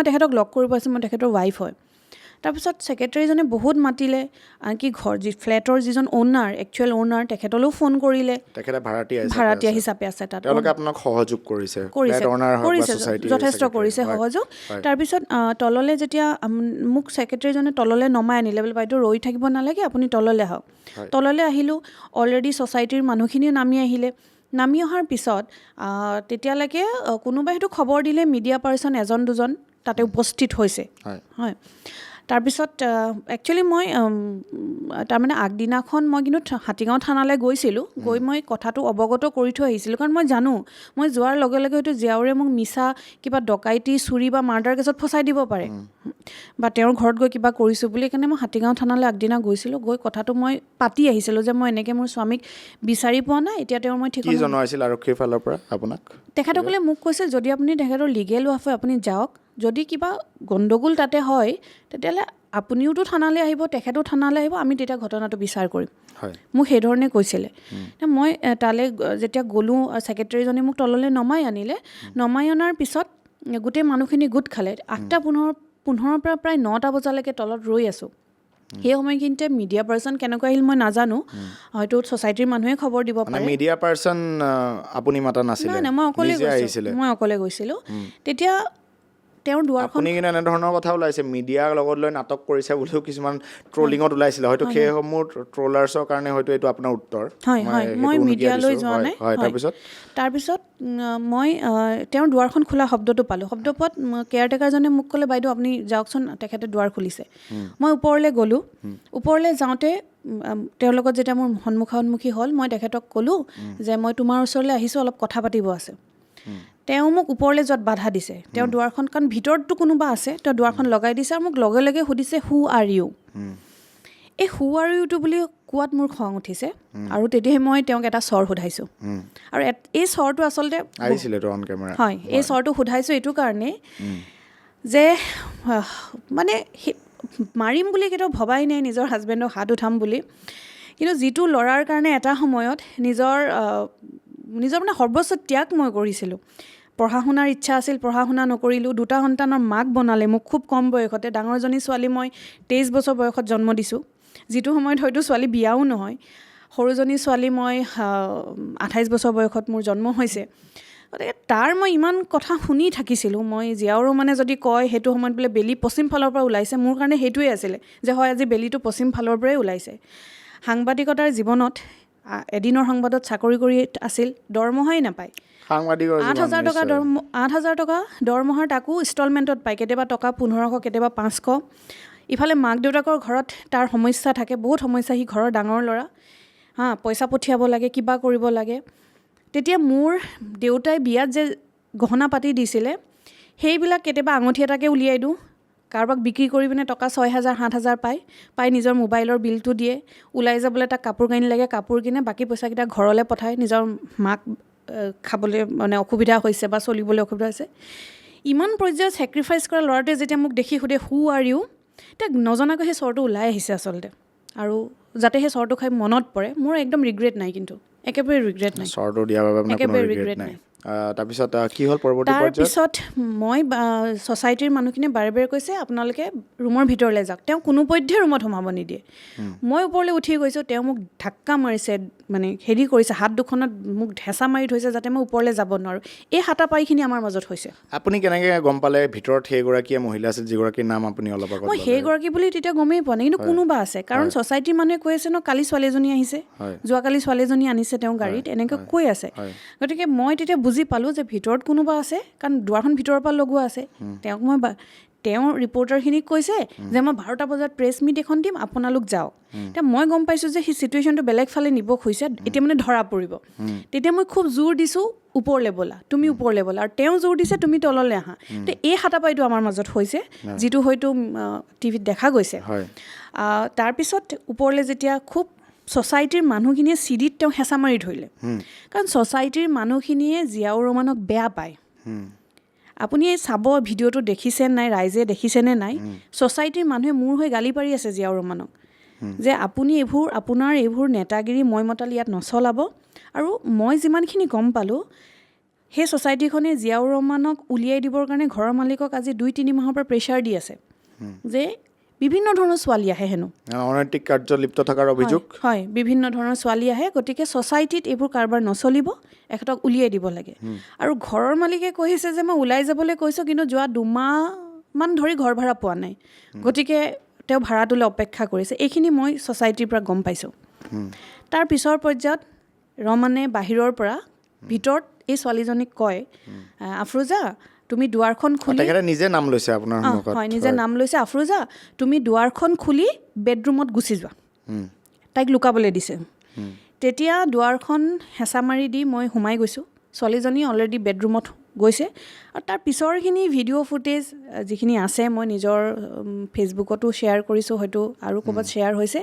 তেখেতক লগ কৰিব আছোঁ, মই তেখেতৰ ৱাইফ হয়। তাৰপিছত ছেক্ৰেটেৰীজনে বহুত মাতিলে, আনকি ফ্লেটৰ যিজন অ'নাৰ, একচুৱেল অ'নাৰ, তেখেতলৈও ফোন কৰিলে। তেখেতে ভাড়াতীয়া হিচাপে আছে তাত। তেওঁলোকে আপোনাক সহযোগ কৰিছে, যথেষ্ট কৰিছে সহযোগ। তাৰপিছত তললৈ যেতিয়া মোক ছেক্ৰেটেৰীজনে তললৈ নমাই আনিলে, বোলে বাইদেউ ৰৈ থাকিব নালাগে, আপুনি তললৈ আহক। তললৈ আহিলোঁ, অলৰেডি ছ'চাইটিৰ মানুহখিনিও নামি আহিলে। নামি অহাৰ পিছত তেতিয়ালৈকে কোনোবাই সেইটো খবৰ দিলে, মিডিয়া পাৰ্চন এজন দুজন তাতে উপস্থিত হৈছে। হয়, তাৰপিছত একচুৱেলি মই তাৰমানে আগদিনাখন মই কিন্তু হাতীগাঁও থানালৈ গৈছিলোঁ, গৈ মই কথাটো অৱগত কৰি থৈ আহিছিলোঁ, কাৰণ মই জানো মই যোৱাৰ লগে লগে হয়তো জীয়াউৰে মোক মিছা কিবা ডকাইতি, চুৰি বা মাৰ্ডাৰ কেছত ফচাই দিব পাৰে, বা তেওঁৰ ঘৰত গৈ কিবা কৰিছোঁ বুলি। সেইকাৰণে মই হাতীগাঁও থানালৈ আগদিনা গৈছিলোঁ, গৈ কথাটো মই পাতি আহিছিলোঁ যে মই এনেকৈ মোৰ স্বামীক বিচাৰি পোৱা নাই, এতিয়া তেওঁৰ মই ঠিকনা জনাইছিল আৰক্ষীৰ ফালৰ পৰা আপোনাক। তেখেতসকলে মোক কৈছিল যদি আপুনি তেখেতৰ লিগেল ৱাইফ হয় আপুনি যাওক, যদি কিবা গণ্ডগোল তাতে হয় তেতিয়াহ'লে আপুনিওতো থানালৈ আহিব, তেখেতো থানালৈ আহিব, আমি তেতিয়া ঘটনাটো বিচাৰ কৰিম। মোক সেইধৰণে কৈছিলে। মই তালৈ যেতিয়া গ'লোঁ, ছেক্ৰেটেৰীজনে মোক তললৈ নমাই আনিলে। নমাই অনাৰ পিছত গোটেই মানুহখিনি গোট খালে। 8:15 পৰা প্ৰায় 9টা বজালৈকে তলত ৰৈ আছোঁ। সেই সময়খিনিতে মিডিয়া পাৰ্চন কেনেকৈ আহিল মই নাজানো, হয়তো ছ'চাইটিৰ মানুহে খবৰ দিব পাৰে। মিডিয়া পাৰ্চন আপুনি মাতা নাছিলে? নাই, মই অকলে গৈছিলোঁ। তেতিয়া তেওঁৰ দুৱাৰখন, আপুনি কিন্তু এনেধৰণৰ কথা ওলাইছে, মিডিয়াৰ লগত লৈ নাটক কৰিছে বুলিও কিছুমান ট্ৰলিঙত ওলাইছিলে, হয়তো সেইসমূহ ট্ৰলাৰ্ছৰ কাৰণে হয়তো এইটো আপোনাৰ উত্তৰ। হয়, মই মিডিয়ালৈ যোৱা নাই। তাৰপিছত মই তেওঁৰ দুৱাৰখন খোলা শব্দটো পালোঁ। শব্দ পোৱাত কেয়াৰটেকাৰজনে মোক ক'লে বাইদেউ আপুনি যাওকচোন, তেখেতে দুৱাৰ খুলিছে। মই ওপৰলৈ গ'লোঁ। ওপৰলৈ যাওঁতে তেওঁৰ লগত যেতিয়া মোৰ সন্মুখী হ'ল, মই তেখেতক ক'লোঁ যে মই তোমাৰ ওচৰলৈ আহিছোঁ, অলপ কথা পাতিব আছে। তেওঁ মোক ওপৰলৈ যোৱাত বাধা দিছে। তেওঁ দুৱাৰখন, কাৰণ ভিতৰততো কোনোবা আছে, তেওঁ দুৱাৰখন লগাই দিছে আৰু মোক লগে লগে সুধিছে হু আৰ ইউ। এই হু আৰ ইউটো বুলি কোৱাত মোৰ খং উঠিছে, আৰু তেতিয়াহে মই তেওঁক এটা চৰ সোধাইছোঁ। আৰু এই চৰটো আচলতে হয়, এই চৰটো সোধাইছোঁ এইটো কাৰণেই যে মানে মাৰিম বুলি কেতিয়াও ভবাই নাই নিজৰ হাজবেণ্ডক হাত উঠাম বুলি, কিন্তু যিটো ল'ৰাৰ কাৰণে এটা সময়ত নিজৰ মানে সৰ্বোচ্চ ত্যাগ মই কৰিছিলোঁ। পঢ়া শুনাৰ ইচ্ছা আছিল, পঢ়া শুনা নকৰিলোঁ। 2টা সন্তানৰ মাক বনালে মোক খুব কম বয়সতে। ডাঙৰজনী ছোৱালী মই 23 বছৰ বয়সত জন্ম দিছোঁ, যিটো সময়ত হয়তো ছোৱালী বিয়াও নহয়। সৰুজনী ছোৱালী মই 28 বছৰ বয়সত মোৰ জন্ম হৈছে। গতিকে তাৰ মই ইমান কথা শুনি থাকিছিলোঁ। মই জীয়াও মানে যদি কয় সেইটো সময়ত বোলে বেলি পশ্চিম ফালৰ পৰা ওলাইছে, মোৰ কাৰণে সেইটোৱে আছিলে যে হয় আজি বেলিটো পশ্চিম ফালৰ পৰাই ওলাইছে। সাংবাদিকতাৰ জীৱনত এদিনৰ সংবাদত চাকৰি কৰি আছিল, দৰমহাই নাপায়। 8,000 টকা দৰমহাৰ, তাকো ইনষ্টলমেণ্টত পায়, কেতিয়াবা টকা 1500, কেতিয়াবা 500। ইফালে মাক দেউতাকৰ ঘৰত তাৰ সমস্যা থাকে, বহুত সমস্যা। সি ঘৰৰ ডাঙৰ ল'ৰা, পইচা পঠিয়াব লাগে, কিবা কৰিব লাগে। তেতিয়া মোৰ দেউতাই বিয়াত যে গহনা পাতি দিছিলে, সেইবিলাক কেতিয়াবা আঙুঠি এটাকে উলিয়াই দিওঁ, কাৰোবাক বিক্ৰী কৰি পিনে টকা 6,000 7,000 পাই নিজৰ মোবাইলৰ বিলটো দিয়ে, ওলাই যাবলৈ তাক কাপোৰ কানি লাগে, কাপোৰ কিনে, বাকী পইচাকেইটা ঘৰলৈ পঠায়। নিজৰ মাক খাবলৈ মানে অসুবিধা হৈছে বা চলিবলৈ অসুবিধা হৈছে। ইমান পৰ্যায়ত ছেক্ৰিফাইচ কৰা ল'ৰাটোৱে যেতিয়া মোক দেখি সোধে হু আৰ ইউ, এতিয়া নজনাকৈ সেই চৰটো ওলাই আহিছে আচলতে। আৰু যাতে সেই চৰটো খাই মনত পৰে, মোৰ একদম ৰিগ্ৰেট নাই, কিন্তু একেবাৰে ৰিগ্ৰেট নাই, চৰটো দিয়াৰ বাবে একেবাৰে ৰিগ্ৰেট নাই। তাৰপিছত কি হ'ল পৰৱৰ্তী পৰ্যায়ত? তাৰপিছত মই ছ'চাইটিৰ মানুহখিনিয়ে বাৰে বাৰে কৈছে আপোনালোকে ৰুমৰ ভিতৰলৈ যাওক, তেওঁ কোনোপধ্যে ৰুমত সোমাব নিদিয়ে। মই ওপৰলৈ উঠি গৈছোঁ, তেওঁ মোক ধাক্কা মাৰিছে, মানে হেৰি কৰিছে, হাত দুখনত মোক হেঁচা মাৰি থৈছে যাতে মই ওপৰলৈ যাব নোৱাৰোঁ। এই হাতাপাইখিনি আমাৰ মাজত হৈছে। আপুনি কেনেকৈ গম পালে ভিতৰত সেইগৰাকীয়ে মহিলা আছিল যিগৰাকীৰ নাম আপুনি অলপ আগত? মই সেইগৰাকী বুলি তেতিয়া গমেই পোৱা নাই, কিন্তু কোনোবা আছে, কাৰণ ছ'চাইটিৰ মানুহে কৈ আছে ন কালি ছোৱালীজনী আহিছে, যোৱাকালি ছোৱালীজনী আনিছে তেওঁ গাড়ীত, এনেকৈ কৈ আছে। গতিকে মই তেতিয়া বুজি পালোঁ যে ভিতৰত কোনোবা আছে, কাৰণ দুৱাৰখন ভিতৰৰ পৰা লগোৱা আছে। তেওঁক মই তেওঁ ৰিপৰ্টাৰখিনিক কৈছে যে মই 12টা বজাত প্ৰেছ মিট এখন দিম, আপোনালোক যাওক। এতিয়া মই গম পাইছোঁ যে সেই চিটুৱেশ্যনটো বেলেগ ফালে নিব খুজিছে, এতিয়া মানে ধৰা পৰিব। তেতিয়া মই খুব জোৰ দিছোঁ ওপৰলৈ ব'লা, তুমি ওপৰলৈ ব'লা, আৰু তেওঁ জোৰ দিছে তুমি তললৈ আহা। তো এই হাতাপাইটো আমাৰ মাজত হৈছে, যিটো হয়তো টিভিত দেখা গৈছে। তাৰপিছত ওপৰলৈ যেতিয়া খুব ছ'চাইটিৰ মানুহখিনিয়ে চিডিত তেওঁ হেঁচা মাৰি ধৰিলে, কাৰণ ছ'চাইটিৰ মানুহখিনিয়ে জিয়াউৰ ৰহমানক বেয়া পায়। আপুনি চাব ভিডিঅ'টো দেখিছে নাই, ৰাইজে দেখিছেনে নাই, ছ'চাইটিৰ মানুহে মূৰ হৈ গালি পাৰি আছে জিয়াউৰ ৰহমানক যে আপুনি আপোনাৰ এইবোৰ নেতাগিৰি মই মতালি ইয়াত নচলাব। আৰু মই যিমানখিনি গম পালোঁ, সেই ছ'চাইটিখনে জিয়াউৰ ৰহমানক উলিয়াই দিবৰ কাৰণে ঘৰৰ মালিকক আজি 2-3 মাহৰ পৰা প্ৰেছাৰ দি আছে যে বিভিন্ন ধৰণৰ ছোৱালী আহে হেনো, অনৈতিক কাৰ্য লিপ্ত থকাৰ অভিযোগ। হয়, বিভিন্ন ধৰণৰ ছোৱালী আহে, গতিকে ছ'চাইটিত এইবোৰ কাৰোবাৰ নচলিব, এখেতক উলিয়াই দিব লাগে। আৰু ঘৰৰ মালিকে কৈছে যে মই ওলাই যাবলৈ কৈছোঁ, কিন্তু যোৱা 2 মাহমান ধৰি ঘৰ ভাড়া পোৱা নাই, গতিকে তেওঁ ভাড়াটোলৈ অপেক্ষা কৰিছে। এইখিনি মই ছ'চাইটিৰ পৰা গম পাইছোঁ। তাৰ পিছৰ পৰ্যায়ত ৰহমানে বাহিৰৰ পৰা ভিতৰত এই ছোৱালীজনীক কয়, আফৰোজা তুমি দুৱাৰখন খুলি, তেখেতে নিজে নাম লৈছে আপোনাৰ সন্মুখত। হয়, নিজে নাম লৈছে, আফৰোজা তুমি দুৱাৰখন খুলি বেডৰুমত গুচি যোৱা, তাইক লুকাবলৈ দিছে। তেতিয়া দুৱাৰখন হেঁচা মাৰি দি মই সোমাই গৈছোঁ। ছোৱালীজনী অলৰেডি বেডৰুমত গৈছে। আৰু তাৰ পিছৰখিনি ভিডিঅ' ফুটেজ যিখিনি আছে মই নিজৰ ফেচবুকতো শ্বেয়াৰ কৰিছোঁ, হয়তো আৰু ক'ৰবাত শ্বেয়াৰ হৈছে।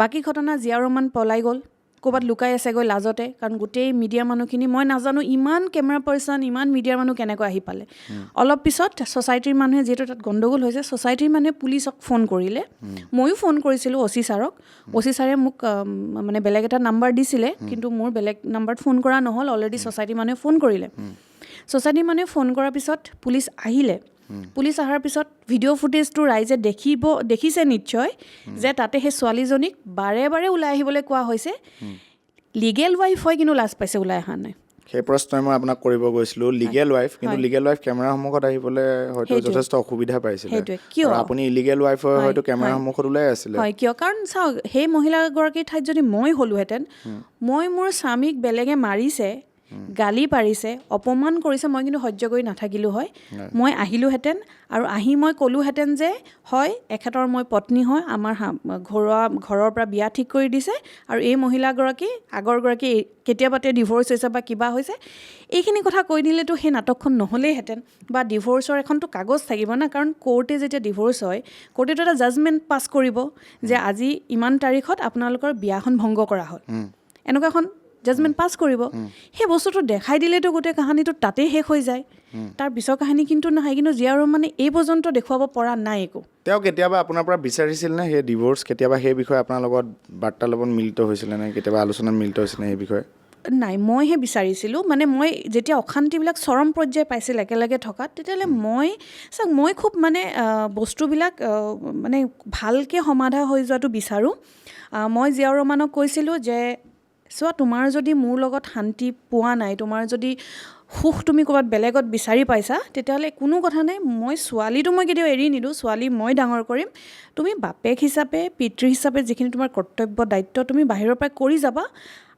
বাকী ঘটনা জিয়াউৰ ৰহমান পলাই গ'ল, ক'ৰবাত লুকাই আছেগৈ লাজতে, কাৰণ গোটেই মিডিয়াৰ মানুহখিনি, মই নাজানো ইমান কেমেৰা পাৰ্চন, ইমান মিডিয়াৰ মানুহ কেনেকৈ আহি পালে। অলপ পিছত ছ'চাইটিৰ মানুহে, যিহেতু তাত গণ্ডগোল হৈছে, ছ'চাইটিৰ মানুহে পুলিচক ফোন কৰিলে। ময়ো ফোন কৰিছিলোঁ অচি ছাৰক। অচি ছাৰে মোক মানে বেলেগ এটা নাম্বাৰ দিছিলে, কিন্তু মোৰ বেলেগ নাম্বাৰত ফোন কৰা নহ'ল, অলৰেডি ছ'চাইটিৰ মানুহে ফোন কৰিলে। ছ'চাইটিৰ মানুহে ফোন কৰাৰ পিছত পুলিচ আহিলে। পুলিচ অহাৰ পিছত ভিডিঅ' ফুটেজটো ৰাইজে দেখিছে নিশ্চয়, যে তাতে সেই ছোৱালীজনীক বাৰে বাৰে ওলাই আহিবলৈ কোৱা হৈছে। লিগেল ৱাইফ হয়, কিন্তু লাজ পাইছে, ওলাই অহা নাই। সেই প্ৰশ্নই মই আপোনাক কৰিব গৈছিলোঁ, লিগেল ৱাইফ, কিন্তু লিগেল ৱাইফ কেমেৰাৰ সন্মুখত আহিবলৈ হয়তো যথেষ্ট অসুবিধা পাইছিলে। কিয় আপুনি ইলিগেল ৱাইফ হৈ হয়তো কেমেৰাৰ সন্মুখত ওলাই আছিলে। হয়, কিয়? কাৰণ চাওক, সেই মহিলাগৰাকীৰ ঠাইত যদি মই হ'লোহেঁতেন, মই মোৰ স্বামীক বেলেগে মাৰিছে, গালি পাৰিছে, অপমান কৰিছে, মই কিন্তু সহ্য কৰি নাথাকিলোঁ হয়। মই আহিলোহেঁতেন আৰু আহি মই ক'লোহেঁতেন যে হয়, এখেতৰ মই পত্নী হয়, আমাৰ ঘৰৰ পৰা বিয়া ঠিক কৰি দিছে, আৰু এই মহিলাগৰাকী আগৰগৰাকী কেতিয়াবাতে ডিভ'ৰ্চ হৈছে বা কিবা হৈছে। এইখিনি কথা কৈ দিলেতো সেই নাটকখন নহ'লেইহেঁতেন, বা ডিভ'ৰ্চৰ এখনতো কাগজ থাকিব না, কাৰণ কোৰ্টে যেতিয়া ডিভ'ৰ্চ হয়, কোৰ্টেতো এটা জাজমেণ্ট পাছ কৰিব যে আজি ইমান তাৰিখত আপোনালোকৰ বিয়াখন ভংগ কৰা হ'ল, এনেকুৱা এখন জাজমেণ্ট পাছ কৰিব। সেই বস্তুটো দেখাই দিলেতো গোটেই কাহিনীটো তাতেই শেষ হৈ যায়। তাৰ পিছৰ কাহিনী কিন্তু নহয়। কিন্তু জিয়াউৰ ৰহমানে এই পৰ্যন্ত দেখুৱাব পৰা নাই একো। তেওঁ কেতিয়াবা আপোনাৰ পৰা বিচাৰিছিল নে সেই ডিভ'ৰ্চ? কেতিয়াবা সেই বিষয়ে আপোনাৰ লগত বাৰ্তালাপত মিলিত হৈছিলে নে, কেতিয়াবা আলোচনাত মিলিত হৈছিলে সেই বিষয়ে? নাই, মইহে বিচাৰিছিলোঁ। মানে মই যেতিয়া অশান্তিবিলাক চৰম পৰ্যায় পাইছিল একেলগে থকাত, তেতিয়াহ'লে মই খুব মানে বস্তুবিলাক মানে ভালকৈ সমাধা হৈ যোৱাটো বিচাৰোঁ। মই জিয়াউৰ ৰহমানক কৈছিলোঁ যে চোৱা, তোমাৰ যদি মোৰ লগত শান্তি পোৱা নাই, তোমাৰ যদি সুখ তুমি ক'ৰবাত বেলেগত বিচাৰি পাইছা, তেতিয়াহ'লে কোনো কথা নাই। ছোৱালীটো মই কেতিয়াও এৰি নিদিওঁ, ছোৱালী মই ডাঙৰ কৰিম। তুমি বাপেক হিচাপে, পিতৃ হিচাপে যিখিনি তোমাৰ কৰ্তব্য দায়িত্ব, তুমি বাহিৰৰ পৰা কৰি যাবা,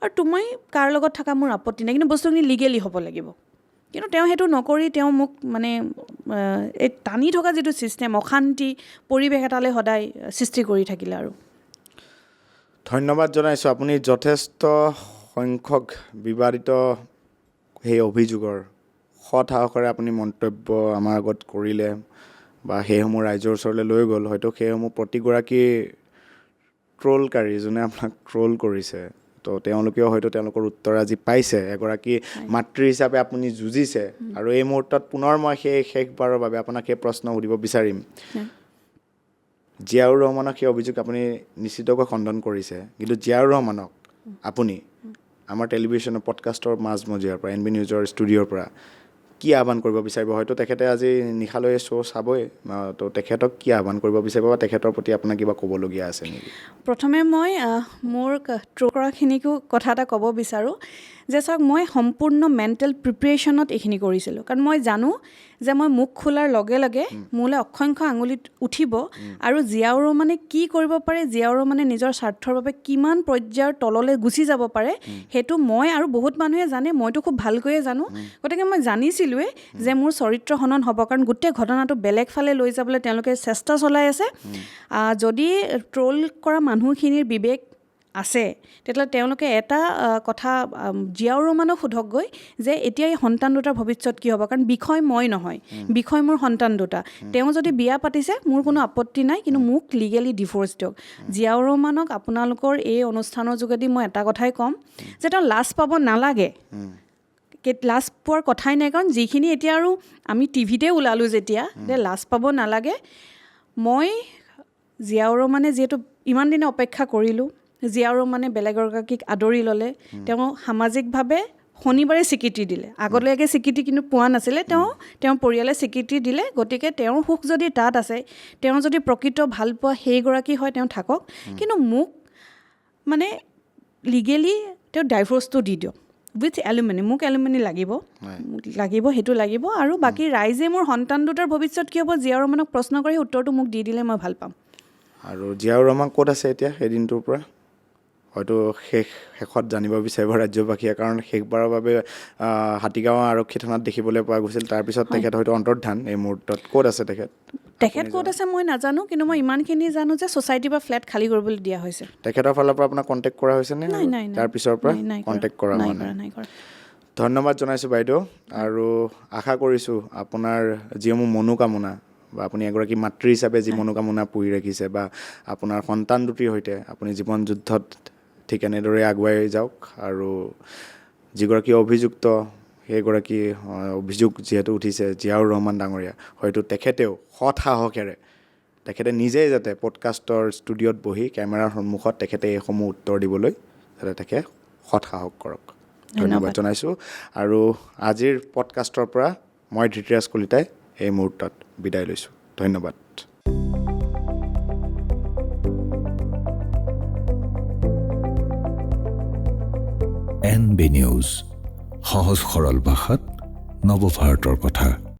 আৰু তুমি কাৰ লগত থকা মোৰ আপত্তি নাই, কিন্তু বস্তুখিনি লিগেলি হ'ব লাগিব। কিন্তু তেওঁ সেইটো নকৰি তেওঁ মোক মানে এই টানি থকা যিটো ছিষ্টেম, অশান্তি পৰিৱেশ এটালৈ সদায় সৃষ্টি কৰি থাকিলে। আৰু ধন্যবাদ জনাইছোঁ। আপুনি যথেষ্ট সংখ্যক বিবাদিত সেই অভিযোগৰ সৎ সাহসেৰে আপুনি মন্তব্য আমাৰ আগত কৰিলে, বা সেইসমূহ ৰাইজৰ ওচৰলৈ লৈ গ'ল। হয়তো সেইসমূহ প্ৰতিগৰাকী ট্ৰলকাৰী, যোনে আপোনাক ট্ৰল কৰিছে, তো তেওঁলোকেও হয়তো তেওঁলোকৰ উত্তৰ আজি পাইছে। এগৰাকী মাতৃ হিচাপে আপুনি যুঁজিছে, আৰু এই মুহূৰ্তত পুনৰ মই সেই শেষবাৰৰ বাবে আপোনাক সেই প্ৰশ্ন সুধিব বিচাৰিম। জিয়াউৰ ৰহমানক সেই অভিযোগ আপুনি নিশ্চিতকৈ খণ্ডন কৰিছে, কিন্তু জিয়াউৰ ৰহমানক আপুনি আমাৰ টেলিভিশ্যনৰ পডকাষ্টৰ মাজমজিয়াৰ পৰা, NB নিউজৰ ষ্টুডিঅ'ৰ পৰা কি আহ্বান কৰিব বিচাৰিব? হয়তো তেখেতে আজি নিশালৈ শ্ব' চাবই, তো তেখেতক কি আহ্বান কৰিব বিচাৰিব, বা তেখেতৰ প্ৰতি আপোনাৰ কিবা ক'বলগীয়া আছে নেকি? প্ৰথমে মই মোৰ ট্ৰল কৰাখিনিকো কথা এটা ক'ব বিচাৰোঁ যে চাওক মই সম্পূৰ্ণ মেণ্টেল প্ৰিপেৰেশ্যনত এইখিনি কৰিছিলোঁ, কাৰণ মই জানো যে মই মুখ খোলাৰ লগে লগে মোলৈ অসংখ্য আঙুলিত উঠিব আৰু জিয়াউৰ ৰহমানে কি কৰিব পাৰে, জিয়াউৰ ৰহমানে নিজৰ স্বাৰ্থৰ বাবে কিমান পৰ্যায়ৰ তললৈ গুচি যাব পাৰে, সেইটো মই আৰু বহুত মানুহে জানে, মইতো খুব ভালকৈয়ে জানো। গতিকে মই জানিছিলোঁৱে যে মোৰ চৰিত্ৰ হনন হ'ব, কাৰণ গোটেই ঘটনাটো বেলেগ ফালে লৈ যাবলৈ তেওঁলোকে চেষ্টা চলাই আছে। যদি ট্ৰল কৰা মানুহখিনিৰ বিবেক আছে তেতিয়াহ'লে তেওঁলোকে এটা কথা জিয়াউৰ ৰহমানক সোধকগৈ যে এতিয়া এই সন্তান দুটাৰ ভৱিষ্যত কি হ'ব, কাৰণ বিষয় মই নহয়, বিষয় মোৰ সন্তান দুটা। তেওঁ যদি বিয়া পাতিছে মোৰ কোনো আপত্তি নাই, কিন্তু মোক লিগেলি ডিভ'ৰ্চ দিয়ক। জিয়াউৰ ৰহমানক আপোনালোকৰ এই অনুষ্ঠানৰ যোগেদি মই এটা কথাই ক'ম যে তেওঁ লাজ পাব নালাগে, লাজ পোৱাৰ কথাই নাই, কাৰণ যিখিনি এতিয়া আৰু আমি টিভিতে ওলালোঁ যেতিয়া, লাজ পাব নালাগে। মই জিয়াউৰ ৰহমানে যিহেতু ইমান দিনে অপেক্ষা কৰিলোঁ, জিয়াউৰ ৰহমানে বেলেগ এগৰাকীক আদৰি ল'লে, তেওঁ সামাজিকভাৱে শনিবাৰে স্বীকৃতি দিলে, আগলৈকে স্বীকৃতি কিন্তু পোৱা নাছিলে, তেওঁৰ পৰিয়ালে স্বীকৃতি দিলে। গতিকে তেওঁৰ সুখ যদি তাত আছে, তেওঁ যদি প্ৰকৃত ভাল পোৱা সেইগৰাকী হয় তেওঁ থাকক, কিন্তু মোক মানে লিগেলি তেওঁ ডাইভৰ্চটো দি দিয়ক উইথ এলুমিনি, মোক এলুমিনি লাগিব, সেইটো লাগিব। আৰু বাকী ৰাইজে মোৰ সন্তান দুটাৰ ভৱিষ্যত কি হ'ব, জিয়াউৰ ৰহমানক প্ৰশ্ন কৰি উত্তৰটো মোক দি দিলে মই ভাল পাম। আৰু জিয়াউৰ ৰহমান ক'ত আছে এতিয়া সেই দিনটোৰ পৰা? হয়তো শেষত জানিব বিচাৰিব ৰাজ্যবাসীয়ে, কাৰণ শেষবাৰৰ বাবে হাতীগাঁও আৰক্ষী থানাত দেখিবলৈ পোৱা গৈছিল। তাৰপিছত তেখেত হয়তো অন্তৰ্ধান এই মুহূৰ্তত। ক'ত আছে তেখেত ক'ত আছে মই নাজানো, কিন্তু মই ইমানখিনি জানো যে ছ'চাইটিৰ পৰা ফ্লেট খালী কৰিবলৈ দিয়া হৈছে। তেখেতৰ ফালৰ পৰা আপোনাক কণ্টেক্ট কৰা হৈছে নে? নাই, তাৰপিছৰ পৰা কণ্টেক্ট কৰা হোৱা নাই। ধন্যবাদ জনাইছোঁ বাইদেউ, আৰু আশা কৰিছোঁ আপোনাৰ যিসমূহ মনোকামনা বা আপুনি এগৰাকী মাতৃ হিচাপে যি মনোকামনা পুহি ৰাখিছে, বা আপোনাৰ সন্তান দুটিৰ সৈতে আপুনি জীৱন যুদ্ধত ঠিক এনেদৰে আগুৱাই যাওক। আৰু যিগৰাকী অভিযুক্ত, সেইগৰাকী অভিযোগ যিহেতু উঠিছে জিয়াউৰ ৰহমান ডাঙৰীয়া, হয়তো তেখেতেও সৎ সাহসেৰে তেখেতে নিজেই যাতে পডকাষ্টৰ ষ্টুডিঅ'ত বহি কেমেৰাৰ সন্মুখত তেখেতে এইসমূহ উত্তৰ দিবলৈ যাতে তেখেতে সৎ সাহস কৰক। ধন্যবাদ জনাইছোঁ। আৰু আজিৰ পডকাষ্টৰ পৰা মই ধৃতিৰাজ কলিতাই এই মুহূৰ্তত বিদায় লৈছোঁ। ধন্যবাদ। NB নিউজ, সহজ সৰল ভাষাত নৱভাৰতৰ কথা।